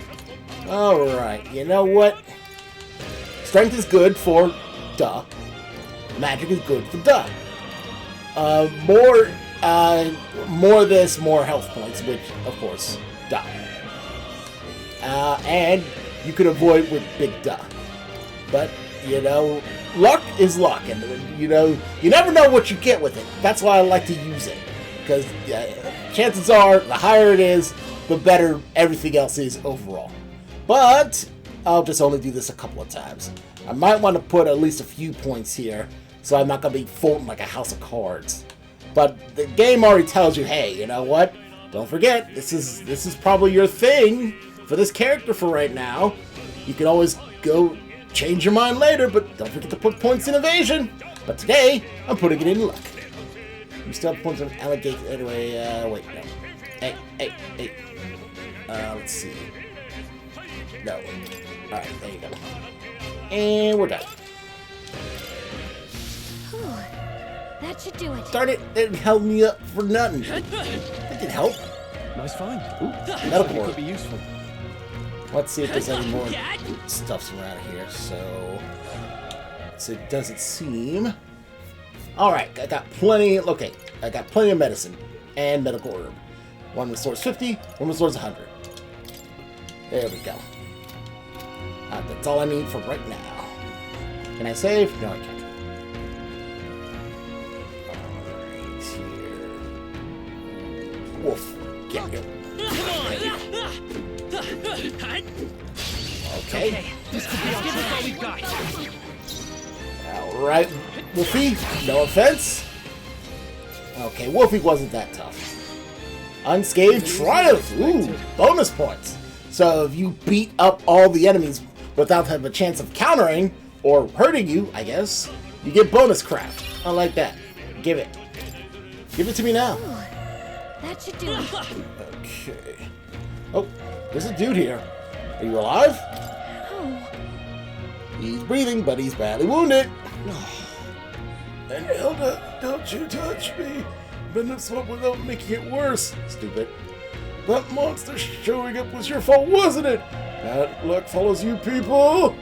All right. You know what? Strength is good for duh. Magic is good for duh. More this, more health points, which of course, duh. And you can avoid with big duh. But, you know, luck is luck, and, you know, you never know what you get with it. That's why I like to use it. Because chances are, the higher it is, the better everything else is overall. But, I'll just only do this a couple of times. I might want to put at least a few points here, so I'm not going to be folding like a house of cards. But the game already tells you, hey, you know what? Don't forget, this is probably your thing for this character for right now. You can always go change your mind later, but don't forget to put points in evasion. But today, I'm putting it in luck. You still have points on alligator anyway. Wait, no. Hey. Let's see. No. Alright, there you go. And we're done. Whew. That should do it. Darn it, it held me up for nothing. That didn't help. Nice find. Ooh, metal It core. could be useful. Let's see if there's any more stuffs around here. So it doesn't seem. Alright, I got plenty. Okay, I got plenty of medicine and medical herb. One restores 50, one restores 100. There we go. That's all I need for right now. Can I save? No, I can't. Alright, here. Wolf, get you. Okay. This could be all we got. Alright, Wolfie, no offense. Okay, Wolfie wasn't that tough. Unscathed Triumph! Ooh, bonus points. So if you beat up all the enemies without having a chance of countering, or hurting you, I guess, you get bonus crap. I like that. Give it. Give it to me now. That should do it. Okay. Oh, there's a dude here. Are you alive? Oh. He's breathing, but he's badly wounded. And Hilda, don't you touch me. Been this one without making it worse. Stupid. That monster showing up was your fault, wasn't it? That luck follows you people.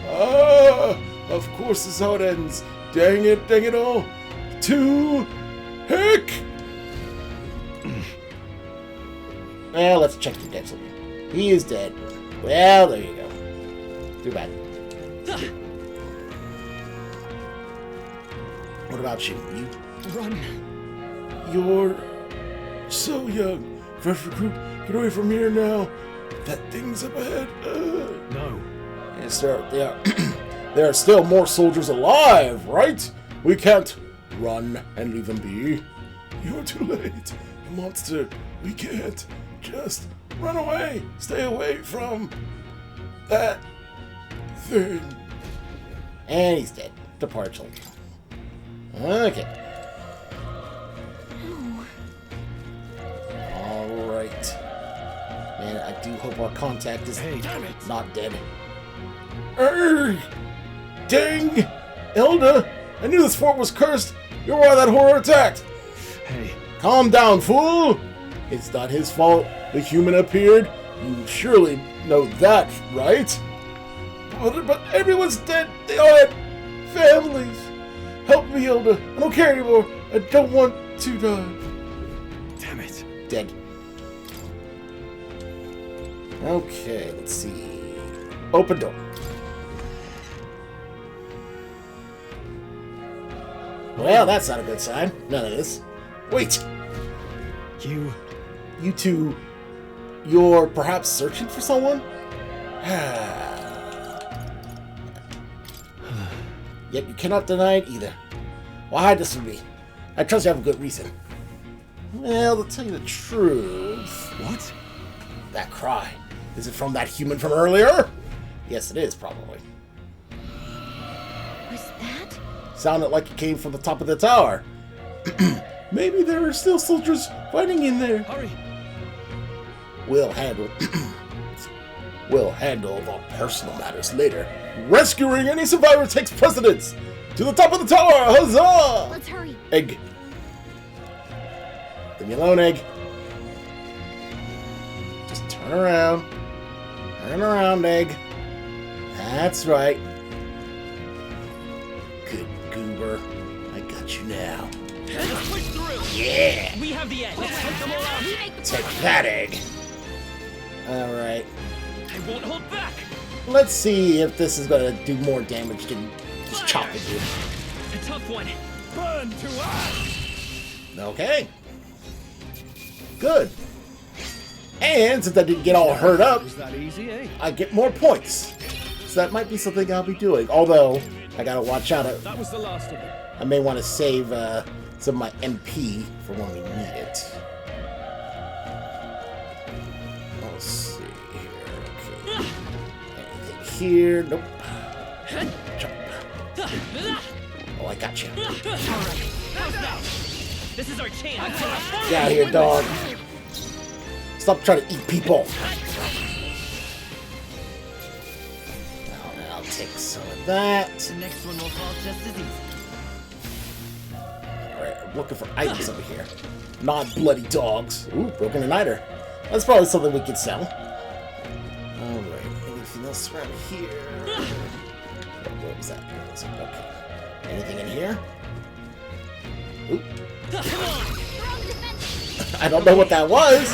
Ah, of course this is how it ends. Dang it all. To heck. Well, let's check the dead soldier. He is dead. Well, there you go. Too bad. What about you? You run. You're so young. Fresh recruit, get away from here now. That thing's up ahead. No. Yes, there are still more soldiers alive, right? We can't run and leave them be. You're too late. The monster. We can't. Just run away. Stay away from that thing. And he's dead. Depart, children. Okay. Alright. Man, I do hope our contact is not dead. Urgh! Dang! Elda! I knew this fort was cursed! You're why that horror attacked! Hey. Calm down, fool! It's not his fault the human appeared. You surely know that, right? But everyone's dead. They all had families. Help me, Elda. I don't care anymore. I don't want to die. Damn it. Dead. Okay, let's see. Open door. Well, that's not a good sign. None of this. Wait. You two, you're perhaps searching for someone? Yet you cannot deny it either. Why hide this from me? I trust you have a good reason. Well, to tell you the truth... What? That cry. Is it from that human from earlier? Yes, it is, probably. Was that? Sounded like it came from the top of the tower. Maybe there are still soldiers fighting in there. Hurry. We'll handle the personal matters later. Rescuing any survivor takes precedence. To the top of the tower, huzzah! Let's hurry. Egg. Leave me alone, Egg. Just turn around. Turn around, Egg. That's right. Good goober. I got you now. Let's push through. Yeah. We have the edge. Let's take them all out. Take that, Egg. Alright. I won't hold back. Let's see if this is gonna do more damage than just chopping you. A tough one. Burn to ash. Okay. Good. And since I didn't get all hurt up, Is that easy, eh? I get more points. So that might be something I'll be doing. Although, I gotta watch out. That was the last of it. I may want to save some of my MP for when we need it. Let's see here. Okay. Anything here? Nope. Jump. Oh, I got you. This is our chance. Get out of here, dog. Stop trying to eat people. take some of that. The next one will fall just as easy. Alright, I'm looking for items over here. Not bloody dogs. Ooh, broken igniter. That's probably something we could sell. Alright, anything else around here? What was that? Okay. Anything in here? Ooh. I don't know what that was,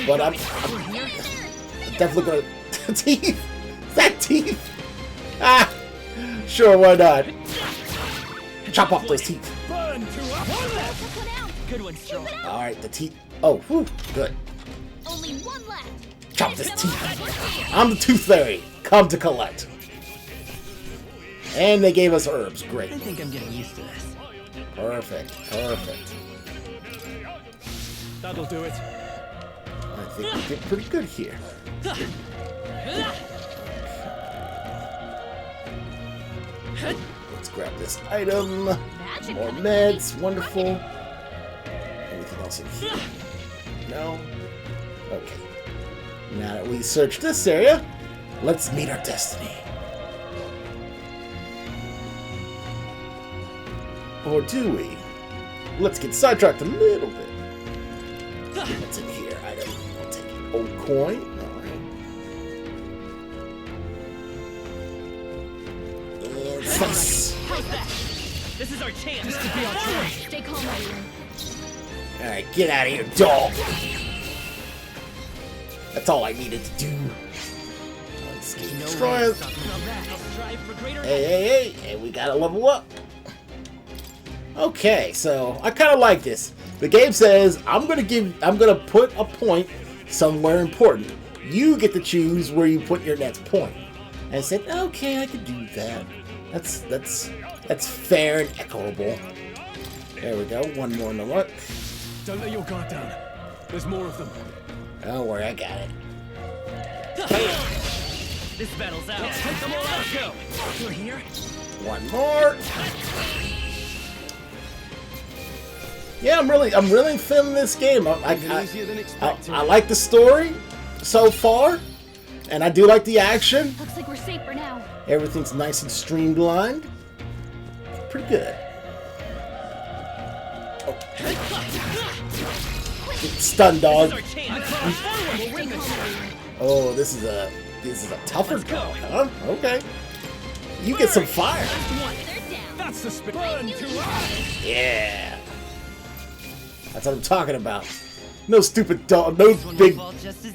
but I'm definitely gonna... Teeth? Is that teeth? Ah! Sure, why not? Chop off those teeth. Good one, Strong. Alright, the teeth. Oh, whew, good. Only one left. Chop this teeth. I'm the Tooth Fairy. Come to collect. And they gave us herbs. Great. I think I'm getting used to this. Perfect. Perfect. That'll do it. I think we did pretty good here. Let's grab this item. More meds. Wonderful. Anything else in here? No? Okay. Now that we searched this area, let's meet our destiny. Or do we? Let's get sidetracked a little bit. What's in here? Item. I'll take it. Old coin. Alright. And slice. This is our chance. This could be our chance. Stay calm, everyone. Alright, get out of here, dog. That's all I needed to do. Destroy us. Hey, and we gotta level up. Okay, so I kind of like this. The game says I'm gonna put a point somewhere important. You get to choose where you put your next point. And I said, okay, I could do that. That's fair and equitable. There we go. One more in the luck. Don't let your guard down. There's more of them. Don't worry, I got it. This battle's out. Let's take them all out. Let's go. You're here. One more. Yeah, I'm really feeling this game. I like the story so far, and I do like the action. Looks like we're safe for now. Everything's nice and streamlined. Pretty good. Stun dog. Oh, this is a tougher dog, huh? Okay. You get some fire. That's the burn to us. Yeah. That's what I'm talking about. No stupid dog, no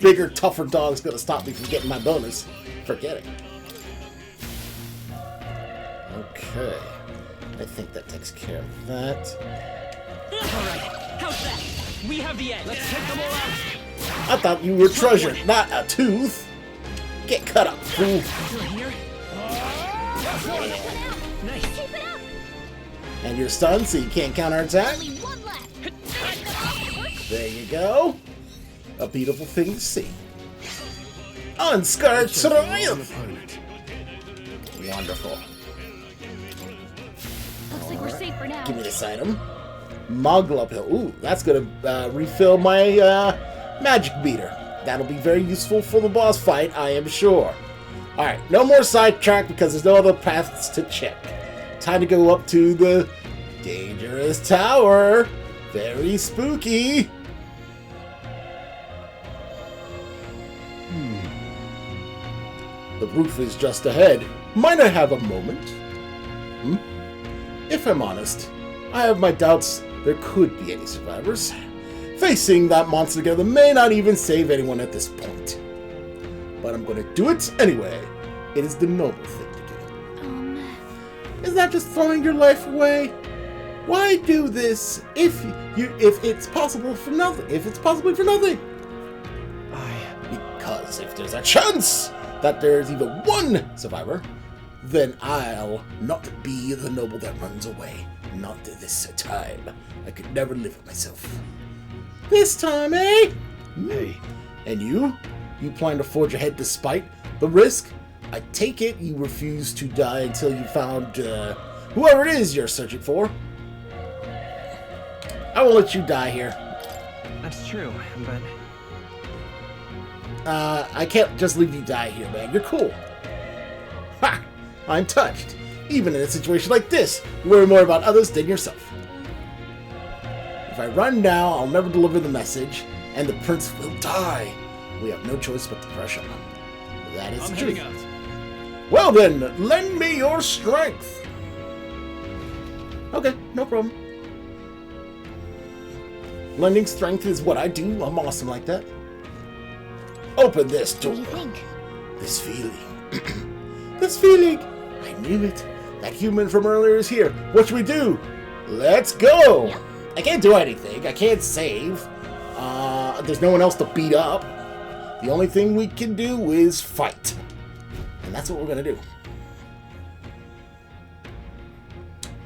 bigger, tougher dog's gonna stop me from getting my bonus. Forget it. Okay. I think that takes care of that. Alright, how's that? We have the edge. Let's take them all out. I thought you were treasure, not a tooth. Get cut up, fool. You're here. Nice. And you're stunned, so you can't counterattack. There you go. A beautiful thing to see. Unscarred triumph. Wonderful. Looks like we're safe for now. Give me this item. Moggle uphill. Ooh, that's gonna refill my magic meter. That'll be very useful for the boss fight, I am sure. Alright, no more sidetrack because there's no other paths to check. Time to go up to the dangerous tower. Very spooky. The roof is just ahead. Might I have a moment? If I'm honest, I have my doubts there could be any survivors. Facing that monster together may not even save anyone at this point. But I'm gonna do it anyway. It is the noble thing to do. Is that just throwing your life away? Why do this if it's possible for nothing? If it's possibly for nothing? Because if there's a chance that there's even one survivor, then I'll not be the noble that runs away. Not this time. I could never live with myself. This time, eh? Hey. And you? You plan to forge ahead despite the risk? I take it you refuse to die until you found whoever it is you're searching for. I will let you die here. That's true, but... I can't just leave you die here, man. You're cool. Ha! I'm touched. Even in a situation like this, you worry more about others than yourself. If I run now, I'll never deliver the message, and the prince will die. We have no choice but to press on. That is the truth. Well then, lend me your strength. Okay, no problem. Lending strength is what I do. I'm awesome like that. Open this door. What do you think? This feeling. This feeling. I knew it. That human from earlier is here. What should we do? Let's go. Yep. I can't do anything. I can't save. There's no one else to beat up. The only thing we can do is fight. And that's what we're going to do.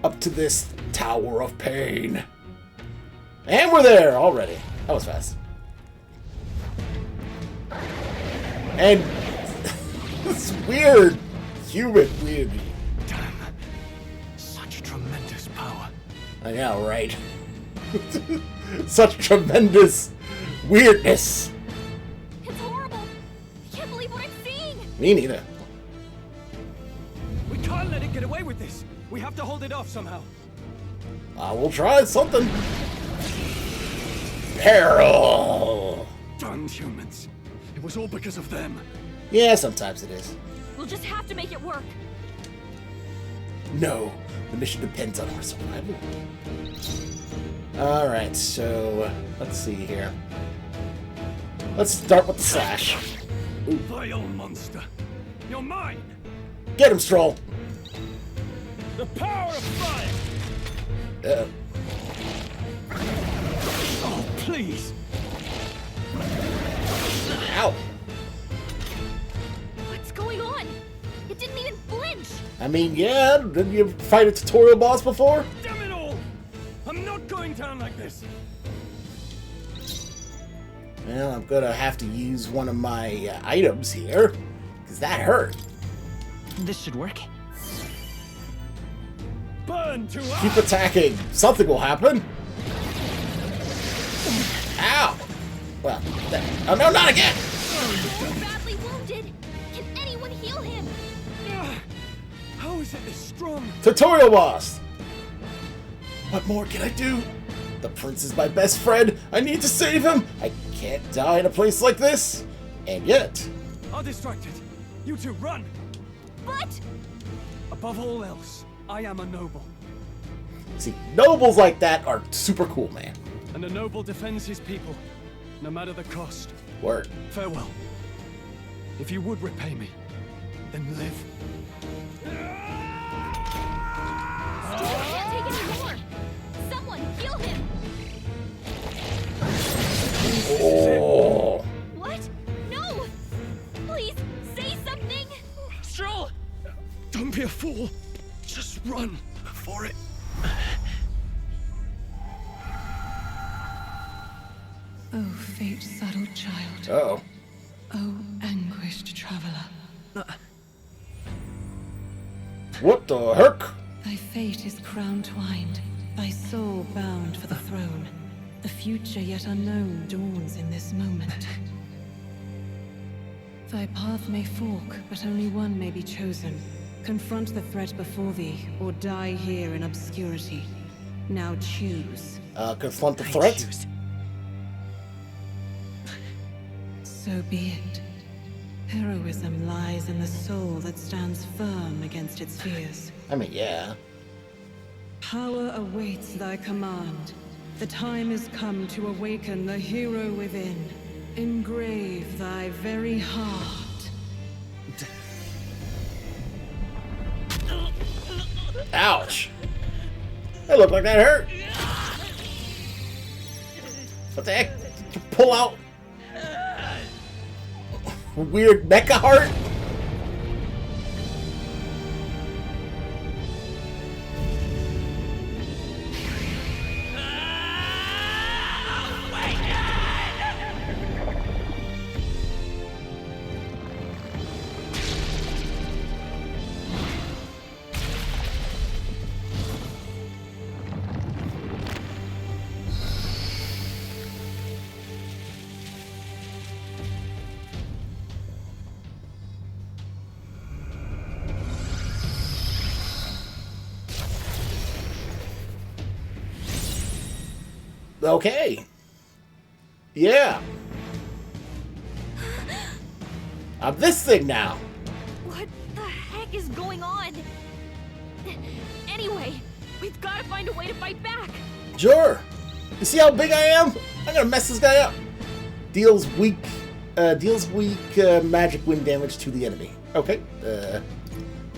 Up to this tower of pain. And we're there already. That was fast. And it's weird. Human weird. Damn. Such tremendous power. I know, right? Such tremendous weirdness. It's horrible. I can't believe what I'm seeing. Me neither. We can't let it get away with this. We have to hold it off somehow. I will try something. Peril. Darn humans. It was all because of them. Yeah, sometimes it is. We'll just have to make it work. No, the mission depends on our survival. Alright, so let's see here. Let's start with the slash. Ooh. Vile monster. You're mine. Get him, Stroll. The power of fire. Oh, please. Ow. What's going on? It didn't even flinch. I mean, yeah, didn't you fight a tutorial boss before? Damn it all! I'm not going down like this. Well, I'm gonna have to use one of my items here, because that hurt. This should work. Burn to us. Keep attacking. Something will happen. Ow! Well, oh no, not again! So badly wounded. Can anyone heal him? How is it this strong? Tutorial boss! What more can I do? The prince is my best friend. I need to save him. I can't die in a place like this. And yet... I'll distract it. You two run! But... Above all else, I am a noble. See, nobles like that are super cool, man. And a noble defends his people, no matter the cost. Word. Farewell. If you would repay me, then live. Stuart can't take any more. Someone heal him. Oh. What? No! Please, say something! Stroll! Don't be a fool. Just run for it. Oh, fate-saddled child. Uh-oh. Oh, anguished traveler. What the heck? Thy fate is crown-twined, thy soul bound for the throne. The future yet unknown dawns in this moment. Thy path may fork, but only one may be chosen. Confront the threat before thee, or die here in obscurity. Now choose. Confront the threat? So be it. Heroism lies in the soul that stands firm against its fears. I mean, yeah. Power awaits thy command. The time is come to awaken the hero within. Engrave thy very heart. Ouch. That looked like that hurt. What the heck? Did you pull out a weird mecha heart? Okay. Yeah. I'm this thing now. What the heck is going on? Anyway, we've got to find a way to fight back. Sure. You see how big I am? I'm gonna mess this guy up. Deals weak magic wind damage to the enemy. Okay.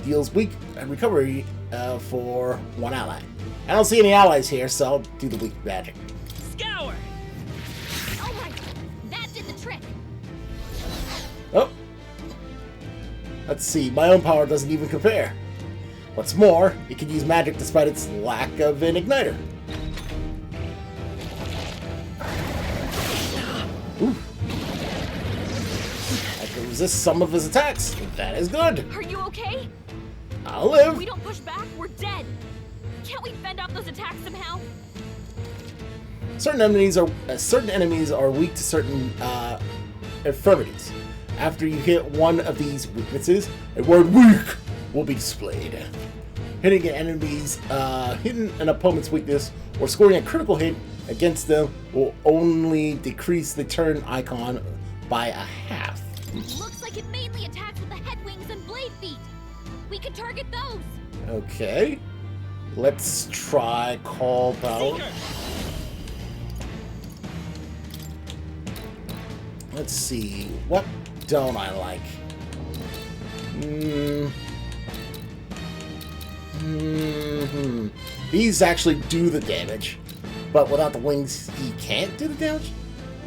Deals weak recovery for one ally. I don't see any allies here, so I'll do the weak magic. Scour! Alright, that did the trick. Oh. Let's see, my own power doesn't even compare. What's more, it can use magic despite its lack of an igniter. Ooh. I can resist some of his attacks. That is good. Are you okay? I'll live. If we don't push back, we're dead. Can't we fend off those attacks somehow? Certain enemies are weak to certain infirmities. After you hit one of these weaknesses, a word "weak" will be displayed. Hitting an opponent's weakness or scoring a critical hit against them will only decrease the turn icon by a half. Looks like it mainly attacks with the head wings and blade feet. We could target those. Okay. Let's try Call Power. Seeker. Let's see. What don't I like? These actually do the damage, but without the wings, he can't do the damage.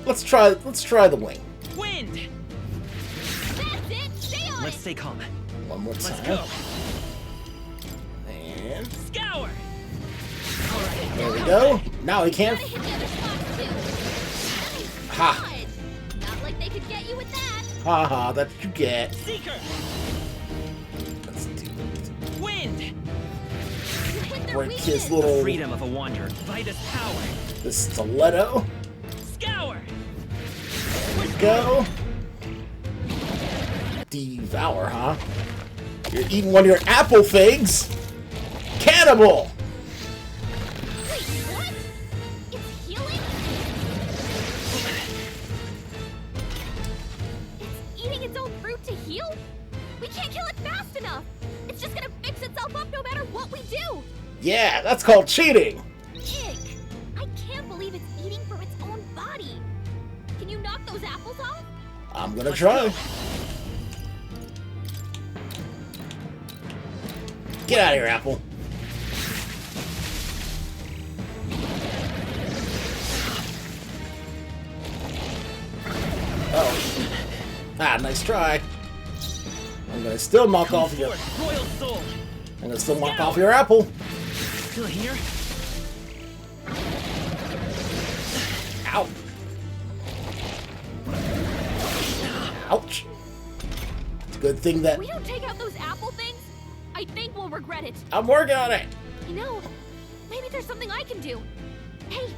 Let's try the wing. Wind. That's it. Stay on Let's stay calm. One more time. Let's go. And Scour. there we go. Now he can't. Ha! Not like they could get you with that. Ha ha! That's what you get. Seeker. Let's do it. Wind. Break his little Freedom of a wanderer. Vitus power. the stiletto. Scour. There we go. Devour, huh? You're eating one of your apple figs. Cannibal. Wait, what? It's healing? It's eating its own fruit to heal? We can't kill it fast enough. It's just gonna fix itself up no matter what we do. Yeah, that's called cheating. Ick. I can't believe it's eating from its own body. Can you knock those apples off? I'm gonna try. Get out of here, apple. Oh. Ah, nice try. I'm gonna still knock off your. Royal soul. I'm gonna still knock off your apple. Still here? Ow. Ouch. It's a good thing that If we don't take out those apple things, I think we'll regret it. I'm working on it. You know, maybe there's something I can do. Hey,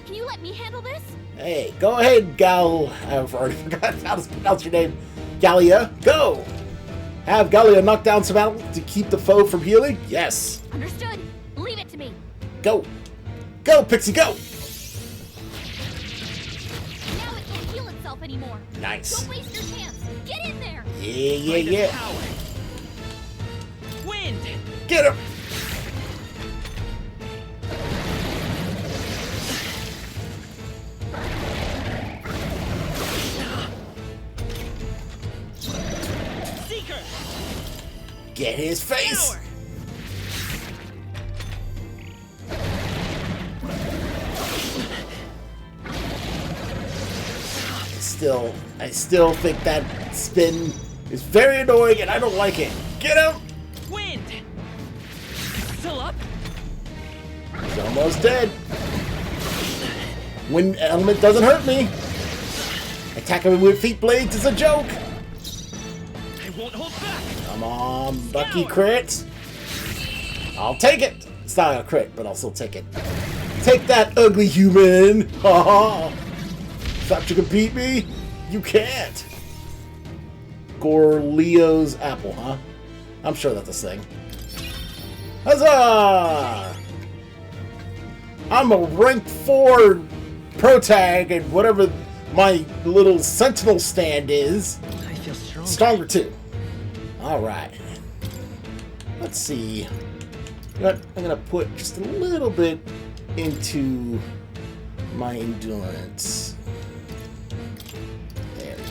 can you let me handle this? Hey, go ahead, Gal. I've already forgotten how to pronounce your name. Gallia, go. Have Gallia knock down some apples to keep the foe from healing? Yes. Understood. Leave it to me. Go. Go, Pixie, go. Now it can't heal itself anymore. Nice. Don't waste your chance. Get in there. Yeah. Power. Wind. Get him. Seeker. Get his face. Power. I still think that spin is very annoying and I don't like it. Get him. Wind. Still up. He's almost dead. Wind element doesn't hurt me. Attacking me with feet blades is a joke. I won't hold back. Come on, lucky crit. I'll take it. It's not a crit, but I'll still take it. Take that, ugly human. Ha ha. Thought you could beat me? You can't. Gorleo's apple, huh? I'm sure that's a thing. Huzzah! I'm a rank 4 protag and whatever my little sentinel stand is. I feel stronger. Stronger too. Alright. Let's see. You know what? I'm gonna put just a little bit into my endurance. There we go.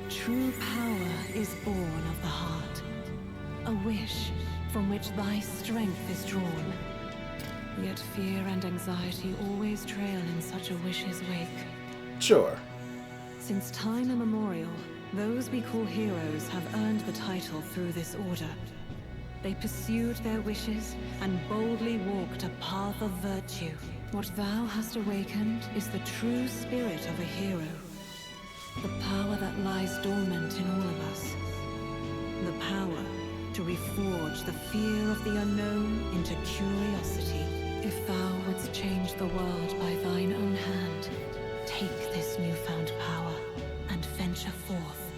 True power is born of the heart. A wish from which thy strength is drawn. Yet fear and anxiety always trail in such a wish's wake. Sure. Since time immemorial, those we call heroes have earned the title through this order. They pursued their wishes and boldly walked a path of virtue. What thou hast awakened is the true spirit of a hero. The power that lies dormant in all of us. The power to reforge the fear of the unknown into curiosity. If thou wouldst change the world by thine own hand, take this newfound power and venture forth.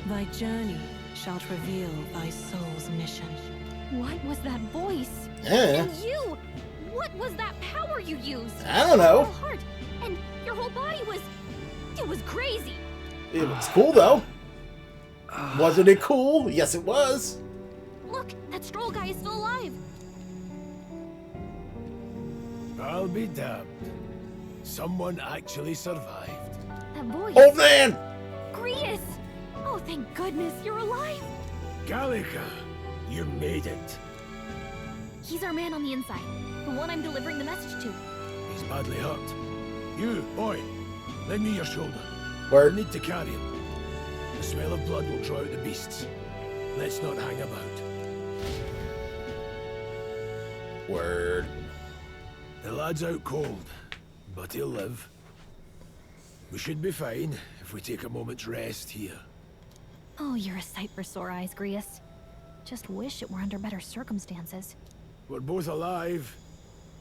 Thy journey shalt reveal thy soul's mission. What was that voice? Yeah. And you! What was that power you used? I don't know. Your heart and your whole body was... It was crazy. It was cool though. Wasn't it cool? Yes, it was. Look, that Stroll guy is still alive. I'll be damned. Someone actually survived. That voice. Old man! Grius! Oh, thank goodness you're alive. Gallica, you made it. He's our man on the inside. The one I'm delivering the message to. He's badly hurt. You, boy, lend me your shoulder. Word. I need to carry him. The smell of blood will draw out the beasts. Let's not hang about. Word. The lad's out cold, but he'll live. We should be fine if we take a moment's rest here. Oh, you're a sight for sore eyes, Grius. Just wish it were under better circumstances. We're both alive,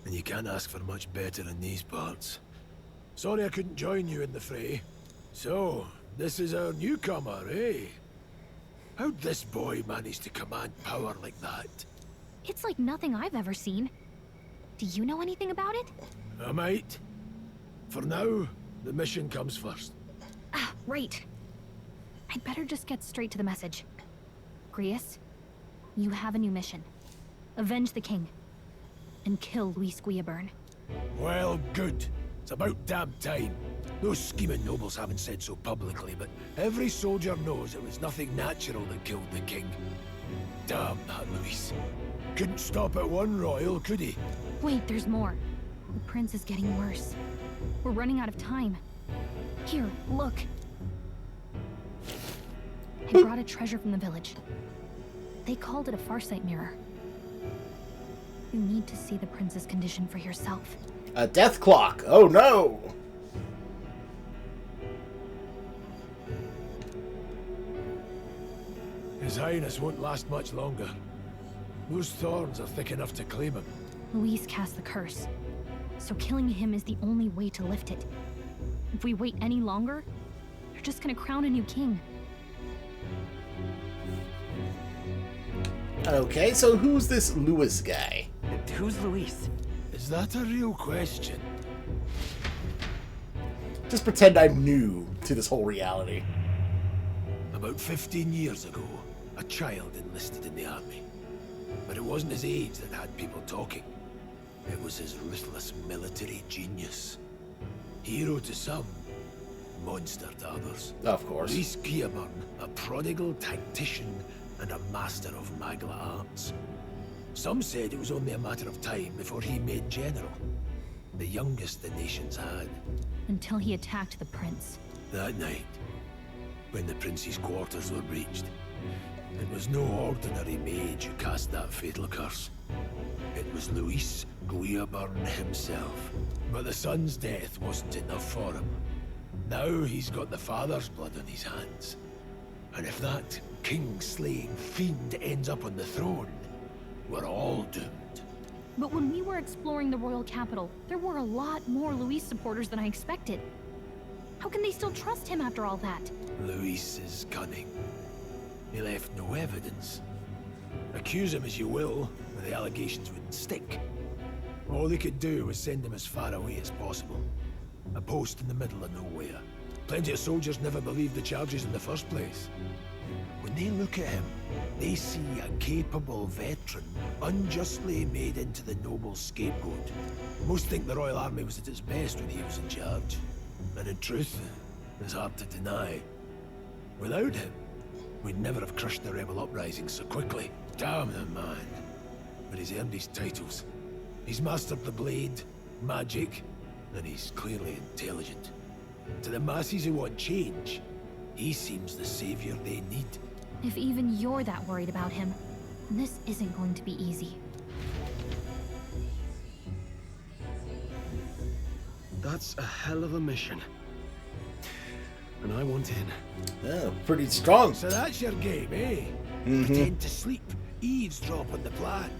and you can't ask for much better in these parts. Sorry I couldn't join you in the fray. So, this is our newcomer, eh? How'd this boy manage to command power like that? It's like nothing I've ever seen. Do you know anything about it? I might. For now, the mission comes first. Ah, right. I'd better just get straight to the message. Grius, you have a new mission. Avenge the king. And kill Luis Guillaburn. Well, good. It's about damn time. Those scheming nobles haven't said so publicly, but every soldier knows it was nothing natural that killed the king. Damn that Luis. Couldn't stop at one royal, could he? Wait, there's more. The prince is getting worse. We're running out of time. Here, look. I brought a treasure from the village. They called it a farsight mirror. You need to see the prince's condition for yourself. A death clock. Oh no. His Highness won't last much longer. Those thorns are thick enough to claim him. Luis cast the curse, so killing him is the only way to lift it. If we wait any longer, they're just gonna crown a new king. Okay, so who's this Luis guy? Who's Luis? Is that a real question? Just pretend I'm new to this whole reality. About 15 years ago, a child enlisted in the army. But it wasn't his age that had people talking. It was his ruthless military genius. Hero to some, monster to others. Of course. Luis Guillaburn, a prodigal tactician and a master of Magla arts. Some said it was only a matter of time before he made general. The youngest the nations had. Until he attacked the prince. That night, when the prince's quarters were breached, it was no ordinary mage who cast that fatal curse. It was Luis Guillaburn himself. But the son's death wasn't enough for him. Now he's got the father's blood on his hands. And if that king-slaying fiend ends up on the throne, we're all doomed. But when we were exploring the royal capital, there were a lot more Luis supporters than I expected. How can they still trust him after all that? Luis is cunning. He left no evidence. Accuse him as you will, the allegations wouldn't stick. All they could do was send him as far away as possible. A post in the middle of nowhere. Plenty of soldiers never believed the charges in the first place. When they look at him, they see a capable veteran unjustly made into the noble scapegoat. Most think the Royal Army was at its best when he was in charge. And in truth, it's hard to deny. Without him, we'd never have crushed the rebel uprising so quickly. Damn the man. But he's earned his titles. He's mastered the blade, magic, and he's clearly intelligent. To the masses who want change, he seems the savior they need. If even you're that worried about him, this isn't going to be easy. That's a hell of a mission. And I want in. Yeah, pretty strong. So that's your game, eh? Pretend to sleep, eavesdrop on the plan.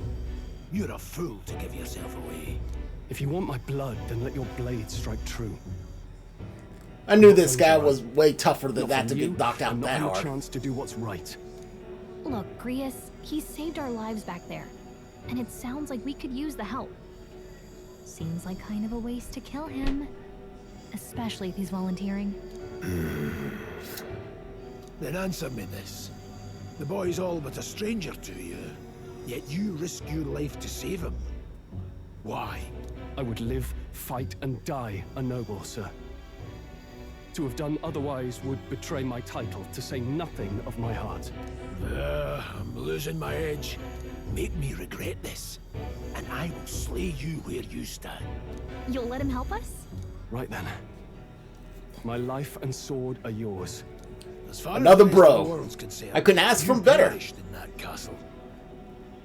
You're a fool to give yourself away. If you want my blood, then let your blade strike true. I knew this guy was way tougher than that to you, get knocked out and that not hard. a chance to do what's right. Look, Grius, he saved our lives back there, and it sounds like we could use the help. Seems like kind of a waste to kill him, especially if he's volunteering. Then answer me this. The boy's all but a stranger to you, yet you risk your life to save him. Why? I would live, fight, and die a noble, sir. To have done otherwise would betray my title, to say nothing of my heart. I'm losing my edge. Make me regret this, and I will slay you where you stand. You'll let him help us? Right then. My life and sword are yours. As far Another as the rest of bro. the world's concerned, I couldn't ask for you better. perished in that castle.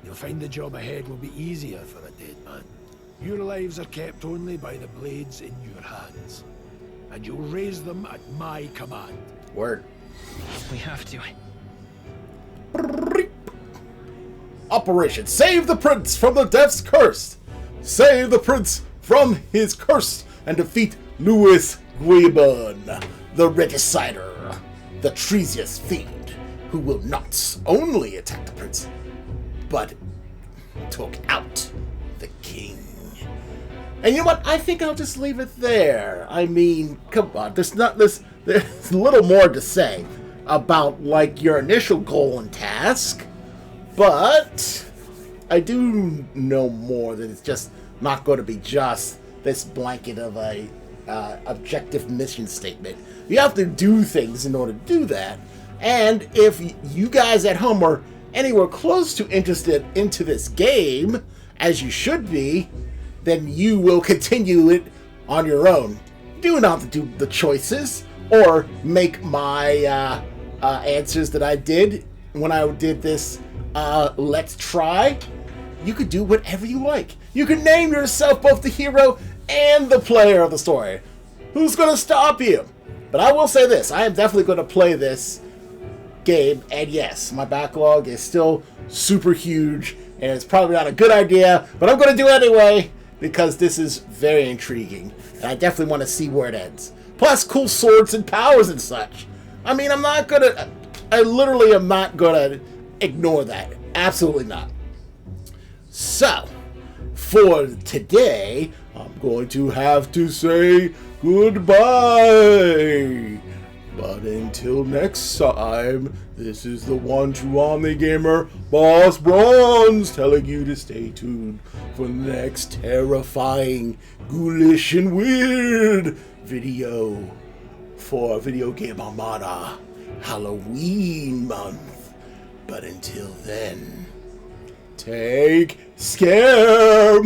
You'll find the job ahead will be easier for a dead man. Your lives are kept only by the blades in your hands, and you'll raise them at my command. Word. We have to. Operation Save the Prince from the Death's Curse. Save the Prince from his curse and defeat Louis Guibon, the Regicider, the treasonous fiend who will not only attack the prince, but took out the king. And you know what? I think I'll just leave it there. I mean, come on. There's a little more to say about, like, your initial goal and task, but I do know more that it's just not going to be just this blanket of a objective mission statement. You have to do things in order to do that. And if you guys at home are anywhere close to interested into this game, as you should be, then you will continue it on your own. Do not have to do the choices or make my answers that I did when I did this Let's Try. You could do whatever you like. You can name yourself both the hero and the player of the story. Who's going to stop you? But I will say this, I am definitely going to play this game, and yes, my backlog is still super huge, and it's probably not a good idea, but I'm going to do it anyway, because this is very intriguing, and I definitely want to see where it ends. Plus, cool swords and powers and such. I mean, I literally am not going to ignore that. Absolutely not. So, for today, I'm going to have to say goodbye. But until next time, this is the one true Omni Gamer, Boss Bronze, telling you to stay tuned for the next terrifying, ghoulish, and weird video for Video Game Armada Halloween month. But until then, take care.